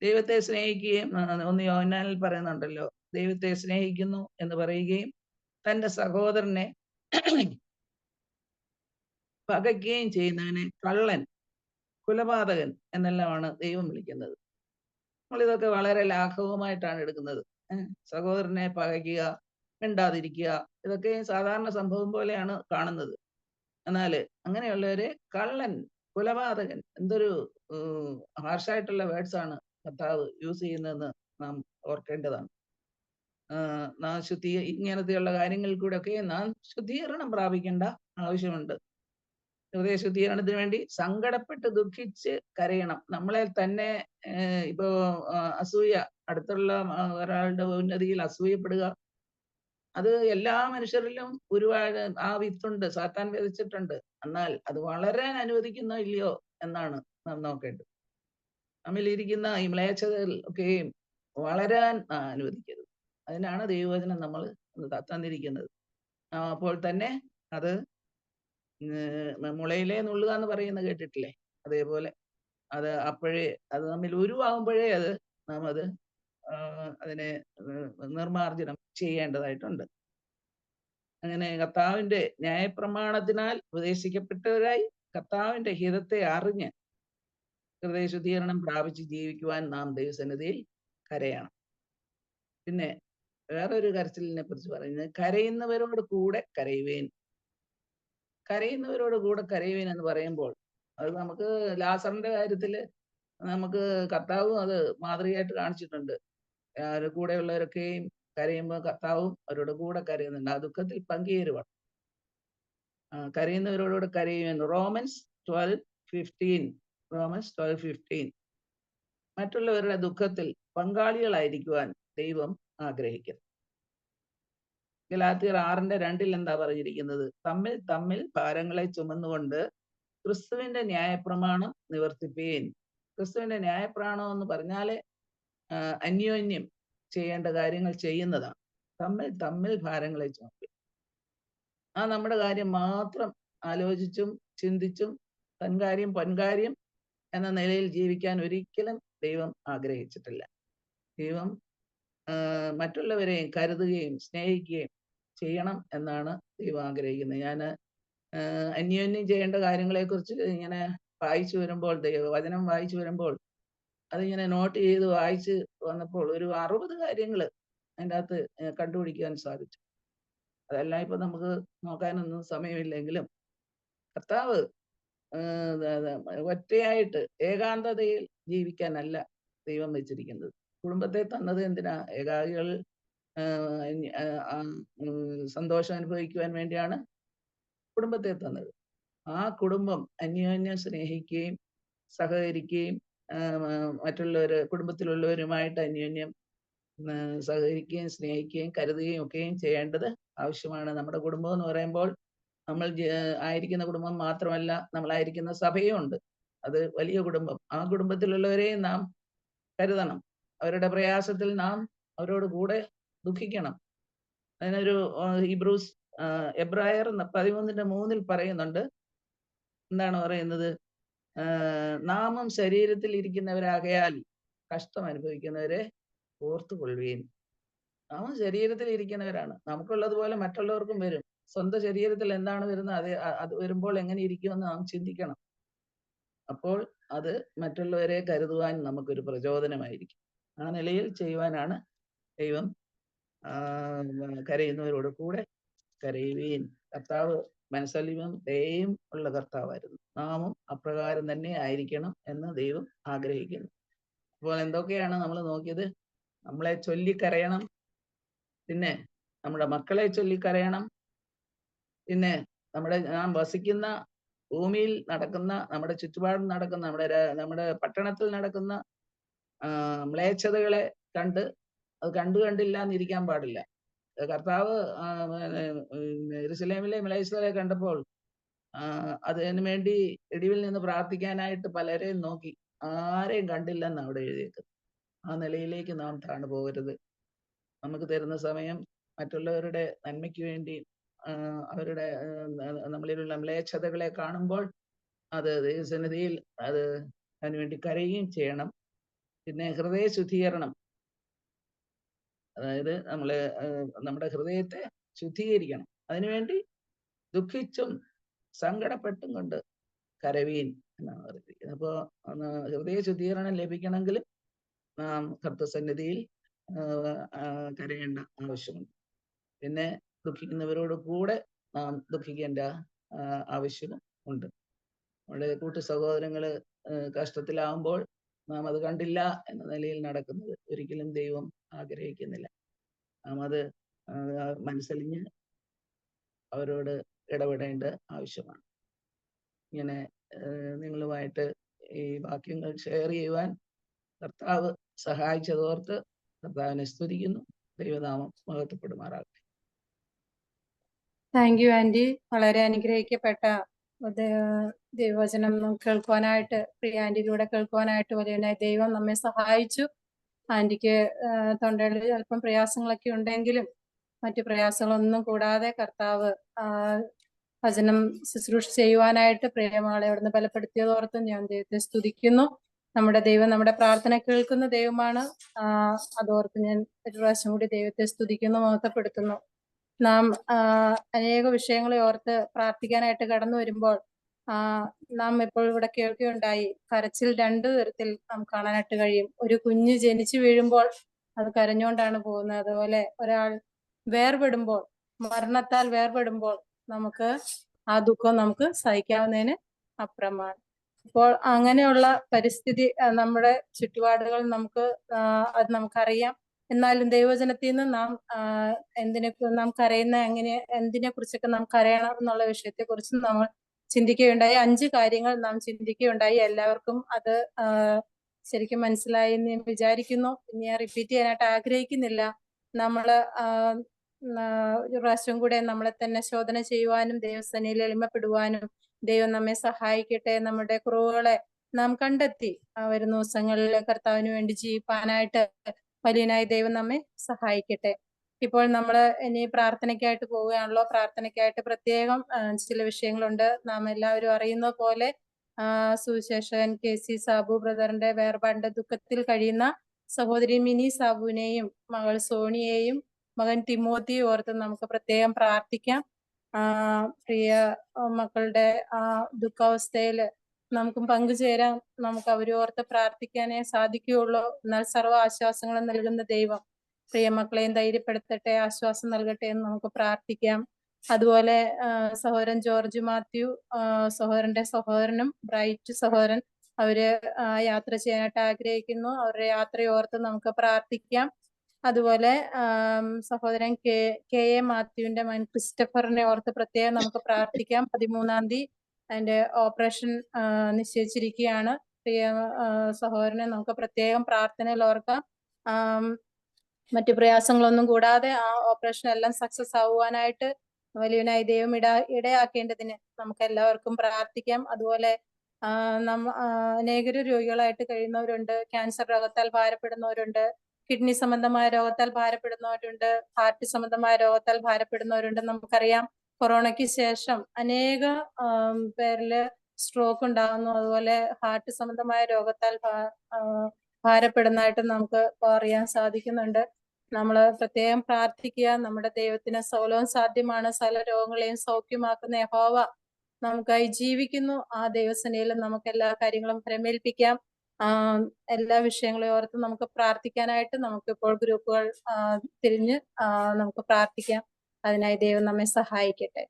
ദൈവത്തെ സ്നേഹിക്കുകയും ഒന്ന് യോഹന്നാനിൽ പറയുന്നുണ്ടല്ലോ, ദൈവത്തെ സ്നേഹിക്കുന്നു എന്ന് പറയുകയും തന്റെ സഹോദരനെ പകയ്ക്കുകയും ചെയ്യുന്നവനെ കള്ളൻ, കുലപാതകൻ എന്നെല്ലാമാണ് ദൈവം വിളിക്കുന്നത്. നമ്മളിതൊക്കെ വളരെ ലാഘവമായിട്ടാണ് എടുക്കുന്നത്. സഹോദരനെ പകയ്ക്കുക, മിണ്ടാതിരിക്കുക, ഇതൊക്കെ സാധാരണ സംഭവം പോലെയാണ് കാണുന്നത്. എന്നാല് അങ്ങനെയുള്ളവരെ കള്ളൻ, കുലപാതകൻ, എന്തൊരു ഹാർഷായിട്ടുള്ള വേർഡ്സ് ആണ് കർത്താവ് യൂസ് ചെയ്യുന്നതെന്ന് നാം ഓർക്കേണ്ടതാണ്. നാം ഇങ്ങനത്തെയുള്ള കാര്യങ്ങളിൽ കൂടെ ഒക്കെ നാം ശുദ്ധീകരണം പ്രാപിക്കേണ്ട ആവശ്യമുണ്ട്. ഹൃദയ ശുദ്ധീകരണത്തിന് വേണ്ടി സങ്കടപ്പെട്ട് ദുഃഖിച്ച് കരയണം. നമ്മളെ തന്നെ ഇപ്പോ അസൂയ, അടുത്തുള്ള ഒരാളുടെ ഉന്നതിയിൽ അസൂയപ്പെടുക, അത് എല്ലാ മനുഷ്യരിലും ഒരുപാട് ആ വിത്തുണ്ട്, സാത്താൻ വിതച്ചിട്ടുണ്ട്. എന്നാൽ അത് വളരാൻ അനുവദിക്കുന്നോ ഇല്ലയോ എന്നാണ് നാം നോക്കേണ്ടത്. നമ്മളിരിക്കുന്ന ഈ മ്ലേച്ഛതകൾ ഒക്കെയും വളരാൻ അനുവദിക്കരുത്. അതിനാണ് ദൈവവചനം നമ്മൾ തന്നിരിക്കുന്നത്. അപ്പോൾ തന്നെ അത് മുളയിലെ നുള്ളുക എന്ന് പറയുന്നത് കേട്ടിട്ടില്ലേ? അതേപോലെ അത് അപ്പോഴേ അത് തമ്മിൽ ഉരുവാകുമ്പോഴേ നാം അതിനെ നിർമാർജനം ചെയ്യേണ്ടതായിട്ടുണ്ട്. അങ്ങനെ കർത്താവിന്റെ ന്യായപ്രമാണത്തിനാൽ ഉപദേശിക്കപ്പെട്ടവരായി കർത്താവിന്റെ ഹിതത്തെ അറിഞ്ഞ് ഹൃദയ ശുദ്ധീകരണം പ്രാപിച്ച് ജീവിക്കുവാൻ നാം ദൈവസന്നിധിയിൽ കരയണം. പിന്നെ വേറൊരു കരച്ചിലിനെ കുറിച്ച് പറയുന്നത്, കരയുന്നവരോട് കൂടെ കരയുവേൻ. കരയുന്നവരോട് കൂടെ കരയുവേൻ എന്ന് പറയുമ്പോൾ അത് നമുക്ക് ലാസറിന്റെ കാര്യത്തില് നമുക്ക് കർത്താവും അത് മാതൃകയായിട്ട് കാണിച്ചിട്ടുണ്ട്. കൂടെയുള്ളവരൊക്കെയും കരയുമ്പോൾ കർത്താവും അവരോട് കൂടെ കരയുന്നുണ്ട്. ആ ദുഃഖത്തിൽ പങ്കുചേരുവാണ്. കരയുന്നവരോട് കരയുവാൻ റോമൻസ് 12:15 മറ്റുള്ളവരുടെ ദുഃഖത്തിൽ പങ്കാളികളായിരിക്കുവാൻ ദൈവം ആഗ്രഹിക്കുന്നു. ഗലാത്യർ 6:2 എന്താ പറഞ്ഞിരിക്കുന്നത്? തമ്മിൽ തമ്മിൽ ഭാരങ്ങളെ ചുമന്നുകൊണ്ട് ക്രിസ്തുവിന്റെ ന്യായപ്രമാണം നിവർത്തിപ്പീൻ. ക്രിസ്തുവിന്റെ ന്യായപ്രമാണം എന്ന് പറഞ്ഞാല് അന്യോന്യം ചെയ്യേണ്ട കാര്യങ്ങൾ ചെയ്യുന്നതാണ്. തമ്മിൽ തമ്മിൽ ഭാരങ്ങളെ ചുമപ്പി. നമ്മുടെ കാര്യം മാത്രം ആലോചിച്ചും ചിന്തിച്ചും തൻകാര്യം പൊൻകാര്യം എന്ന നിലയിൽ ജീവിക്കാൻ ഒരിക്കലും ദൈവം ആഗ്രഹിച്ചിട്ടില്ല. ദൈവം മറ്റുള്ളവരെയും കരുതുകയും സ്നേഹിക്കുകയും ചെയ്യണം എന്നാണ് ദൈവം ആഗ്രഹിക്കുന്നത്. ഞാൻ അന്യോന്യം ചെയ്യേണ്ട കാര്യങ്ങളെ കുറിച്ച് ഇങ്ങനെ വായിച്ചു വരുമ്പോൾ, വചനം വായിച്ചു വരുമ്പോൾ അതിങ്ങനെ നോട്ട് ചെയ്ത് വായിച്ച് വന്നപ്പോൾ ഒരു 60 കാര്യങ്ങൾ അതിൻ്റെ അകത്ത് കണ്ടുപിടിക്കാൻ സാധിച്ചു. അതെല്ലാം ഇപ്പൊ നമുക്ക് നോക്കാനൊന്നും സമയമില്ലെങ്കിലും കർത്താവ് ഒറ്റയായിട്ട് ഏകാന്തതയിൽ ജീവിക്കാനല്ല ദൈവം വെച്ചിരിക്കുന്നത്. കുടുംബത്തെ തന്നത് എന്തിനാ? ഏകാകികൾ സന്തോഷം അനുഭവിക്കുവാൻ വേണ്ടിയാണ് കുടുംബത്തെ തന്നത്. ആ കുടുംബം അന്യോന്യം സ്നേഹിക്കുകയും സഹകരിക്കുകയും കുടുംബത്തിലുള്ളവരുമായിട്ട് അന്യോന്യം സഹകരിക്കുകയും സ്നേഹിക്കുകയും കരുതുകയും ഒക്കെയും ചെയ്യേണ്ടത് ആവശ്യമാണ്. നമ്മുടെ കുടുംബം എന്ന് പറയുമ്പോൾ നമ്മൾ ആയിരിക്കുന്ന കുടുംബം മാത്രമല്ല, നമ്മളായിരിക്കുന്ന സഭയും ഉണ്ട്. അത് വലിയ കുടുംബം. ആ കുടുംബത്തിലുള്ളവരെയും നാം കരുതണം. അവരുടെ പ്രയാസത്തിൽ നാം അവരോട് കൂടെ ദുഃഖിക്കണം. അതിനൊരു എബ്രായർ 13:3 പറയുന്നുണ്ട്. എന്താണ് പറയുന്നത്? നാമും ശരീരത്തിൽ ഇരിക്കുന്നവരാകയാൽ കഷ്ടം അനുഭവിക്കുന്നവരെ ഓർത്തുകൊള്ളുകയും. നാം ശരീരത്തിൽ ഇരിക്കുന്നവരാണ്. നമുക്കുള്ളതുപോലെ മറ്റുള്ളവർക്കും വരും. സ്വന്തം ശരീരത്തിൽ എന്താണ് വരുന്നത് അത് വരുമ്പോൾ എങ്ങനെ ഇരിക്കുമെന്ന് നാം ചിന്തിക്കണം. അപ്പോൾ അത് മറ്റുള്ളവരെ കരുതുവാൻ നമുക്കൊരു പ്രചോദനമായിരിക്കും. ആ നിലയിൽ ചെയ്യുവാനാണ് ദൈവം കരയുന്നവരോട് കൂടെ കരയുവീൻ. കർത്താവ് മനസ്സലിവും ദയയും ഉള്ള കർത്താവായിരുന്നു. നാമും അപ്രകാരം തന്നെ ആയിരിക്കണം എന്ന് ദൈവം ആഗ്രഹിക്കുന്നു. അപ്പോൾ എന്തൊക്കെയാണ് നമ്മൾ നോക്കിയത്? നമ്മളെ ചൊല്ലിക്കരയണം, പിന്നെ നമ്മുടെ മക്കളെ ചൊല്ലിക്കരയണം, പിന്നെ നാം വസിക്കുന്ന ഭൂമിയിൽ നടക്കുന്ന, നമ്മുടെ ചുറ്റുപാടും നടക്കുന്ന, നമ്മുടെ പട്ടണത്തിൽ നടക്കുന്ന മ്ലേച്ഛതകളെ അത് കണ്ടില്ല എന്നിരിക്കാൻ പാടില്ല. കർത്താവ് യെരൂശലേമിലെ മ്ലേച്ഛതകളെ കണ്ടപ്പോൾ അതിനു വേണ്ടി ഇടിവിൽ നിന്ന് പ്രാർത്ഥിക്കാനായിട്ട് പലരെയും നോക്കി, ആരെയും കണ്ടില്ലെന്ന് അവിടെ എഴുതിയേക്കുന്നത്. ആ നിലയിലേക്ക് നാം താണു പോകരുത്. നമുക്ക് തരുന്ന സമയം മറ്റുള്ളവരുടെ നന്മയ്ക്ക് വേണ്ടി അവരുടെ നമ്മളിലുള്ള മ്ലേച്ഛതകളെ കാണുമ്പോൾ അത് ദൈവസന്നിധിയിൽ അതിനുവേണ്ടി കരയുകയും ചെയ്യണം. പിന്നെ ഹൃദയ ശുദ്ധീകരണം, അതായത് നമ്മുടെ ഹൃദയത്തെ ശുദ്ധീകരിക്കണം. അതിനുവേണ്ടി ദുഃഖിച്ചും സങ്കടപ്പെട്ടും കൊണ്ട് കരവീൻ എന്നാണ് പറഞ്ഞിരിക്കുന്നത്. അപ്പോൾ ഹൃദയ ശുദ്ധീകരണം ലഭിക്കണമെങ്കിൽ നാം കർത്തൃസന്നിധിയിൽ കരയേണ്ട ആവശ്യമുണ്ട്. പിന്നെ ദുഃഖിക്കുന്നവരോട് കൂടെ നാം ദുഃഖിക്കേണ്ട ആവശ്യവും ഉണ്ട്. നമ്മുടെ കൂട്ടു സഹോദരങ്ങള് കഷ്ടത്തിലാവുമ്പോൾ നാം അത് കണ്ടില്ല എന്ന നിലയിൽ നടക്കുന്നത് ഒരിക്കലും ദൈവം ആഗ്രഹിക്കുന്നില്ല. നാം അത് മനസ്സലിഞ്ഞ് അവരോട് ഇടപെടേണ്ട ആവശ്യമാണ്. ഇങ്ങനെ നിങ്ങളുമായിട്ട് ഈ വാക്യങ്ങൾ ഷെയർ ചെയ്യുവാൻ കർത്താവ് സഹായിച്ചതോർത്ത് കർത്താവിനെ സ്തുതിക്കുന്നു. ദൈവനാമം മഹത്വപ്പെടുമാറാകട്ടെ. Thank you anti. വളരെ അനുഗ്രഹിക്കപ്പെട്ട ദൈവവചനം കേൾക്കുവാനായിട്ട്, പ്രിയ ആന്റിയിലൂടെ കേൾക്കുവാനായിട്ട് വലിയ ദൈവം നമ്മെ സഹായിച്ചു. ആന്റിക്ക് തൊണ്ടയിൽ അല്പം പ്രയാസങ്ങളൊക്കെ ഉണ്ടെങ്കിലും മറ്റു പ്രയാസങ്ങളൊന്നും കൂടാതെ കർത്താവ് വചനം ശുശ്രൂഷ ചെയ്യുവാനായിട്ട് പ്രിയമകളെ അവിടുന്ന് ബലപ്പെടുത്തിയതോർത്തും ഞാൻ ദൈവത്തെ സ്തുതിക്കുന്നു. നമ്മുടെ ദൈവം നമ്മുടെ പ്രാർത്ഥന കേൾക്കുന്ന ദൈവമാണ്. അതോർത്ത് ഞാൻ ഒരു പ്രാവശ്യം കൂടി ദൈവത്തെ സ്തുതിക്കുന്നു, മഹത്വപ്പെടുത്തുന്നു. നാം അനേക വിഷയങ്ങളെ ഓർത്ത് പ്രാർത്ഥിക്കാനായിട്ട് കടന്നു വരുമ്പോൾ നാം ഇപ്പോൾ ഇവിടെ കേൾക്കുകയുണ്ടായി, കരച്ചിൽ രണ്ടു തരത്തിൽ നാം കാണാനായിട്ട് കഴിയും. ഒരു കുഞ്ഞ് ജനിച്ചു വീഴുമ്പോൾ അത് കരഞ്ഞുകൊണ്ടാണ് പോകുന്നത്. അതുപോലെ ഒരാൾ വേർപെടുമ്പോൾ, മരണത്താൽ വേർപെടുമ്പോൾ നമുക്ക് ആ ദുഃഖം നമുക്ക് സഹിക്കാവുന്നതിന് അപ്പുറമാണ്. അപ്പോൾ അങ്ങനെയുള്ള പരിസ്ഥിതി നമ്മുടെ ചുറ്റുപാടുകൾ അത് നമുക്കറിയാം. എന്നാലും ദൈവവചനത്തിൽ നിന്ന് നാം കരയുന്ന എന്തിനെ കുറിച്ചൊക്കെ നാം കരയണം എന്നുള്ള വിഷയത്തെ കുറിച്ച് നമ്മൾ ചിന്തിക്കുകയുണ്ടായി. 5 കാര്യങ്ങൾ നാം ചിന്തിക്കുകയുണ്ടായി. എല്ലാവർക്കും അത് ശരിക്കും മനസ്സിലായി എന്ന് ഞാൻ വിചാരിക്കുന്നു. ഞാൻ റിപ്പീറ്റ് ചെയ്യാനായിട്ട് ആഗ്രഹിക്കുന്നില്ല. നമ്മള് ഒരു പ്രാവശ്യം കൂടെ നമ്മളെ തന്നെ ശോധന ചെയ്യുവാനും ദൈവസന്നിധിയിൽ എളിമപ്പെടുവാനും ദൈവം നമ്മെ സഹായിക്കട്ടെ. നമ്മുടെ കുറവുകളെ നാം കണ്ടെത്തി വരുന്ന ദിവസങ്ങളിൽ കർത്താവിന് വേണ്ടി ജീവിപ്പാനായിട്ട് വലിയനായ ദൈവം നമ്മെ സഹായിക്കട്ടെ. ഇപ്പോൾ നമ്മൾ ഇനി പ്രാർത്ഥനയ്ക്കായിട്ട് പോവുകയാണല്ലോ. പ്രാർത്ഥനയ്ക്കായിട്ട് പ്രത്യേകം ചില വിഷയങ്ങളുണ്ട്. നാം എല്ലാവരും അറിയുന്ന പോലെ സുവിശേഷകൻ KC സാബു ബ്രദറിന്റെ വേർപാടിന്റെ ദുഃഖത്തിൽ കഴിയുന്ന സഹോദരി മിനി സാബുവിനെയും മകൾ സോണിയെയും മകൻ തിമോത്തിയും ഓർത്ത് നമുക്ക് പ്രത്യേകം പ്രാർത്ഥിക്കാം. പ്രിയ മക്കളുടെ ദുഃഖാവസ്ഥയിൽ നമുക്കും പങ്കുചേരാൻ, നമുക്ക് അവരോർത്ത് പ്രാർത്ഥിക്കാനേ സാധിക്കുകയുള്ളൂ. എന്നാൽ സർവ്വ ആശ്വാസങ്ങളും നൽകുന്ന ദൈവം പ്രിയ മക്കളെയും ധൈര്യപ്പെടുത്തട്ടെ, ആശ്വാസം നൽകട്ടെ എന്ന് നമുക്ക് പ്രാർത്ഥിക്കാം. അതുപോലെ സഹോദരൻ ജോർജ് മാത്യു, സഹോദരന്റെ സഹോദരനും ബ്രൈറ്റ് സഹോദരൻ, അവര് യാത്ര ചെയ്യാനായിട്ട് ആഗ്രഹിക്കുന്നു. അവരുടെ യാത്രയോർത്ത് നമുക്ക് പ്രാർത്ഥിക്കാം. അതുപോലെ സഹോദരൻ KA മാത്യുവിന്റെ മകൻ ക്രിസ്റ്റഫറിനെ ഓർത്ത് പ്രത്യേകം നമുക്ക് പ്രാർത്ഥിക്കാം. 13-ാം തീയതി അതിന്റെ ഓപ്പറേഷൻ നിശ്ചയിച്ചിരിക്കുകയാണ്. പ്രിയ സഹോദരനെ നമുക്ക് പ്രത്യേകം പ്രാർത്ഥനയിൽ ഓർക്കാം. മറ്റു പ്രയാസങ്ങളൊന്നും കൂടാതെ ആ ഓപ്പറേഷൻ എല്ലാം സക്സസ് ആവുവാനായിട്ട് വലിയനായി ദൈവം ഇടയാക്കേണ്ടതിന് നമുക്ക് എല്ലാവർക്കും പ്രാർത്ഥിക്കാം. അതുപോലെ അനേകരും രോഗികളായിട്ട് കഴിയുന്നവരുണ്ട്. ക്യാൻസർ രോഗത്താൽ ഭാരപ്പെടുന്നവരുണ്ട്, കിഡ്നി സംബന്ധമായ രോഗത്താൽ ഭാരപ്പെടുന്നവരുണ്ട്, ഹാർട്ട് സംബന്ധമായ രോഗത്താൽ ഭാരപ്പെടുന്നവരുണ്ട്. നമുക്കറിയാം കൊറോണയ്ക്ക് ശേഷം അനേക പേരില് സ്ട്രോക്ക് ഉണ്ടാകുന്നു. അതുപോലെ ഹാർട്ട് സംബന്ധമായ രോഗത്താൽ ഭാരപ്പെടുന്നതായിട്ട് നമുക്ക് അറിയാൻ സാധിക്കുന്നുണ്ട്. നമ്മൾ പ്രത്യേകം പ്രാർത്ഥിക്കുക. നമ്മുടെ ദൈവത്തിന് സകലവും സാധ്യമാണ്. സകല രോഗങ്ങളെയും സൗഖ്യമാക്കുന്ന യഹോവ നമുക്കായി ജീവിക്കുന്നു. ആ ദൈവസേനയിൽ നമുക്ക് എല്ലാ കാര്യങ്ങളും ഭരമേൽപ്പിക്കാം. എല്ലാ വിഷയങ്ങളെ ഓർത്ത് നമുക്ക് പ്രാർത്ഥിക്കാനായിട്ട് നമുക്കിപ്പോൾ ഗ്രൂപ്പുകൾ തിരിഞ്ഞ് നമുക്ക് പ്രാർത്ഥിക്കാം. അതിനായി ദൈവം നമ്മെ സഹായിക്കട്ടെ.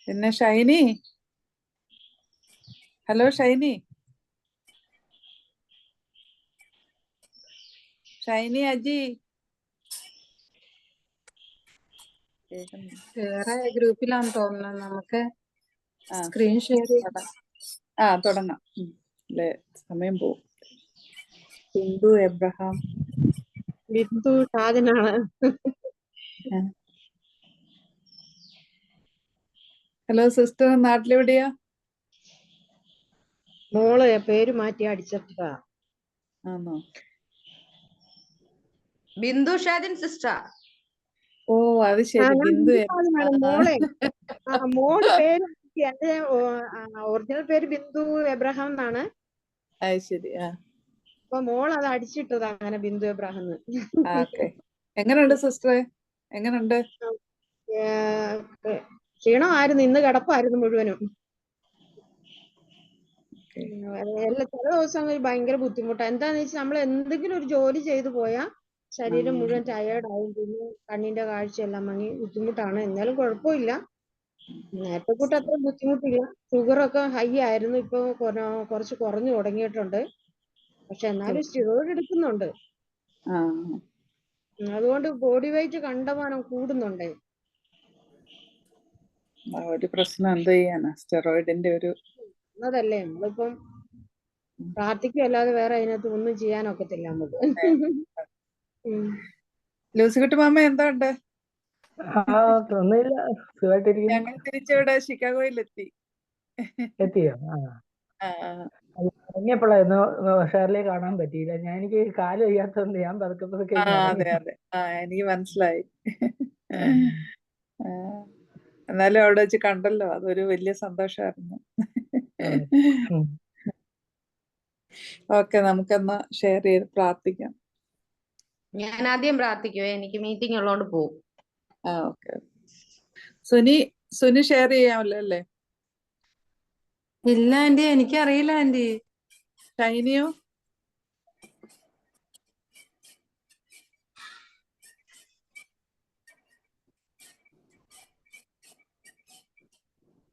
പിന്നെ ഷൈനി, ഹലോ ഷൈനി, ഷൈനി അജി കേൾക്കുന്നില്ല. വേറെ ഗ്രൂപ്പിലാന്ന് തോന്നുന്നത്. നമുക്ക് ആ സ്ക്രീൻ ഷെയർ ചെയ്യാം. തുടങ്ങാം. അല്ലേ, സമയം പോവും. ബിന്ദു എബ്രഹാം. ബിന്ദു ഷാജനാണ്. ഹലോ സിസ്റ്റർ, നാട്ടിലെവിടെയാ? മോള് പേര് മാറ്റി അടിച്ചിട്ടാ. ആണോ? ബിന്ദു ഷാജൻ സിസ്റ്റർ. ഓ അത് ശരി, ബിന്ദു. മോളെ മോള് പേര് മാറ്റി. എന്റെ ഒറിജിനൽ പേര് ബിന്ദു എബ്രഹാം എന്നാണ്. അത് ശരി. അപ്പൊ മോൾ അത് അടിച്ചിട്ടത് അങ്ങനെ ബിന്ദു എബ്രഹാം. ഓക്കെ. എങ്ങനെയുണ്ട് സിസ്റ്ററെ? എങ്ങനെയുണ്ട്? ക്ഷീണമായിരുന്നു, ഇന്ന് കിടപ്പായിരുന്നു മുഴുവനും. ചില ദിവസങ്ങളിൽ ഭയങ്കര ബുദ്ധിമുട്ടാണ്. എന്താന്ന് വെച്ചാൽ നമ്മൾ എന്തെങ്കിലും ഒരു ജോലി ചെയ്തു പോയാൽ ശരീരം മുഴുവൻ ടയേർഡാവും, പിന്നെ കണ്ണിന്റെ കാഴ്ചയെല്ലാം മങ്ങി ബുദ്ധിമുട്ടാണ്. എന്നാലും കുഴപ്പമില്ല, നേരത്തെ കൂട്ട് അത്ര ബുദ്ധിമുട്ടില്ല. ഷുഗറൊക്കെ ഹൈ ആയിരുന്നു, ഇപ്പൊ കുറച്ച് കുറഞ്ഞു തുടങ്ങിയിട്ടുണ്ട്. പക്ഷെ എന്നാലും സ്റ്റിറോയിഡ് എടുക്കുന്നുണ്ട്. അതുകൊണ്ട് ബോഡി വെയിറ്റ് കണ്ടമാനം കൂടുന്നുണ്ട്. ഒരു പ്രശ്നം എന്ത് ചെയ്യാനാ, സ്റ്റെറോയിഡിന്റെ ഒരു അതല്ലേ, നമ്മളിപ്പം പ്രാർത്ഥിക്കുകയല്ലാതെ വേറെ അതിനകത്ത് ഒന്നും ചെയ്യാനൊക്കത്തില്ല നമുക്ക്. ലൂസിക്കുട്ടി മാമ എന്താ ഉണ്ട്? ഒന്നുമില്ല, സുഖമായിട്ടിരിക്കുന്നു. ഞങ്ങൾ തിരിച്ചിവിടെ ഷിക്കാഗോയിലെത്തി. എത്തിയോ? ഇറങ്ങിയപ്പോഴായിരുന്നു ഷേർലിയെ കാണാൻ പറ്റിയില്ല. എനിക്ക് കാല് വയ്യാത്തതുകൊണ്ട് ഞാൻ പതുക്കെ അതെ അതെ, എനിക്ക് മനസ്സിലായി. എന്നാലും അവിടെ വെച്ച് കണ്ടല്ലോ, അതൊരു വലിയ സന്തോഷമായിരുന്നു. ഓക്കെ, നമുക്കെന്നാ ഷെയർ ചെയ്ത് പ്രാർത്ഥിക്കാം. ഞാൻ ആദ്യം പ്രാർത്ഥിക്കുവേ, എനിക്ക് മീറ്റിംഗ് ഉള്ളതുകൊണ്ട് പോകും. ഓക്കെ. സുനി ഷെയർ ചെയ്യാമല്ലോ അല്ലേ? ഇല്ല ആന്റി, എനിക്കറിയില്ല ആന്റി. ഷൈനിയോ?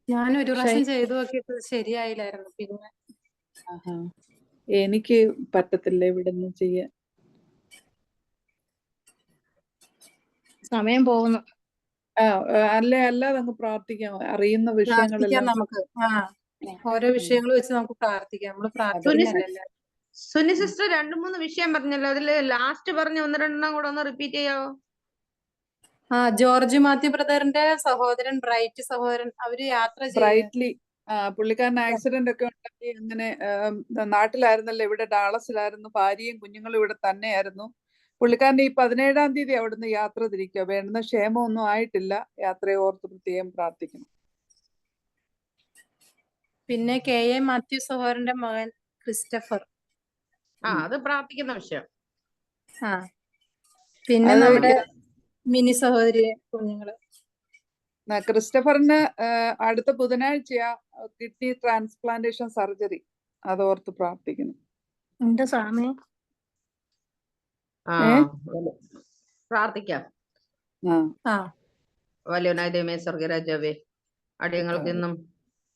ഞാൻ ഒരു പ്രാവശ്യം ചെയ്തു നോക്കിയിട്ട് ശരിയായില്ലായിരുന്നു. പിന്നെ എനിക്ക് പറ്റത്തില്ല ഇവിടെ നിന്ന് ചെയ്യാൻ. സമയം പോകുന്നു. അല്ലാതെ അങ്ങ് പ്രാർത്ഥിക്കാം. അറിയുന്ന വിഷയങ്ങളെല്ലാം നമുക്ക് ഓരോ വിഷയങ്ങൾ വെച്ച് നമുക്ക് പ്രാർത്ഥിക്കാം. നമ്മള് പ്രാർത്ഥിക്കുന്നതല്ലേ. സുനി സിസ്റ്റർ 2-3 വിഷയം പറഞ്ഞല്ലോ, അതില് ലാസ്റ്റ് പറഞ്ഞ 1-2 കൂടെ ഒന്ന് റിപ്പീറ്റ് ചെയ്യാവോ? ജോർജ് മാത്യു ബ്രദറിന്റെ സഹോദരൻ, ബ്രൈറ്റ് സഹോദരൻ, അവര് യാത്ര ബ്രൈറ്റ്ലി പുള്ളിക്കാരൻ ആക്സിഡന്റ് ഒക്കെ ഉണ്ടായി. അങ്ങനെ നാട്ടിലായിരുന്നല്ലോ, ഇവിടെ ഡാളസിലായിരുന്നു. ഭാര്യയും കുഞ്ഞുങ്ങളും ഇവിടെ തന്നെയായിരുന്നു. പുള്ളിക്കാരന്റെ ഈ 17-ാം തീയതി അവിടുന്ന് യാത്ര തിരിക്കുക. വേണ്ടുന്ന ക്ഷേമമൊന്നും ആയിട്ടില്ല. യാത്രയെ ഓർത്ത് പ്രത്യേകം പ്രാർത്ഥിക്കണം. പിന്നെ KA മാത്യു സഹോദരന്റെ മകൻ ക്രിസ്റ്റഫർ. അത് പ്രാർത്ഥിക്കുന്ന വിഷയം. പിന്നെ നമ്മുടെ മിനി സഹോദരി കുഞ്ഞുങ്ങള്. ക്രിസ്റ്റഫറിന് അടുത്ത ബുധനാഴ്ചയാ കിഡ്നി ട്രാൻസ്പ്ലാന്റേഷൻ സർജറി. അതോർത്ത് പ്രാർത്ഥിക്കുന്നു. എന്റെ സ്വാമി പ്രാർത്ഥിക്കാം. വലിയവനായ ദൈവമേ, സ്വർഗരാജാവേ, അടിയങ്ങൾക്ക് ഇന്നും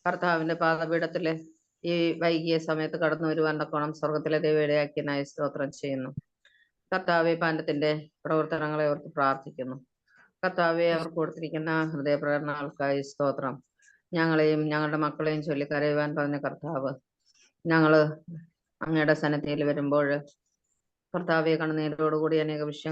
കർത്താവിന്റെ പാദപീഠത്തില് ഈ വൈകിയ സമയത്ത് കടന്നു വരുവാനോണം സ്വർഗത്തിലെ ദൈവയിടയാക്കിയനായി സ്തോത്രം ചെയ്യുന്നു. കർത്താവെ, പാനത്തിന്റെ പ്രവർത്തനങ്ങളെ ഓർത്ത് പ്രാർത്ഥിക്കുന്നു. കർത്താവെ, അവർക്ക് കൊടുത്തിരിക്കുന്ന ഹൃദയപ്രേരണകൾക്കായി സ്തോത്രം. ഞങ്ങളെയും ഞങ്ങളുടെ മക്കളെയും ചൊല്ലി കരയുവാൻ പറഞ്ഞ കർത്താവ്, ഞങ്ങള് അങ്ങയുടെ സന്നിധിയിൽ വരുമ്പോൾ കർത്താവെ, കണ്ണുനീരോടുകൂടി അനേക വിഷയങ്ങൾ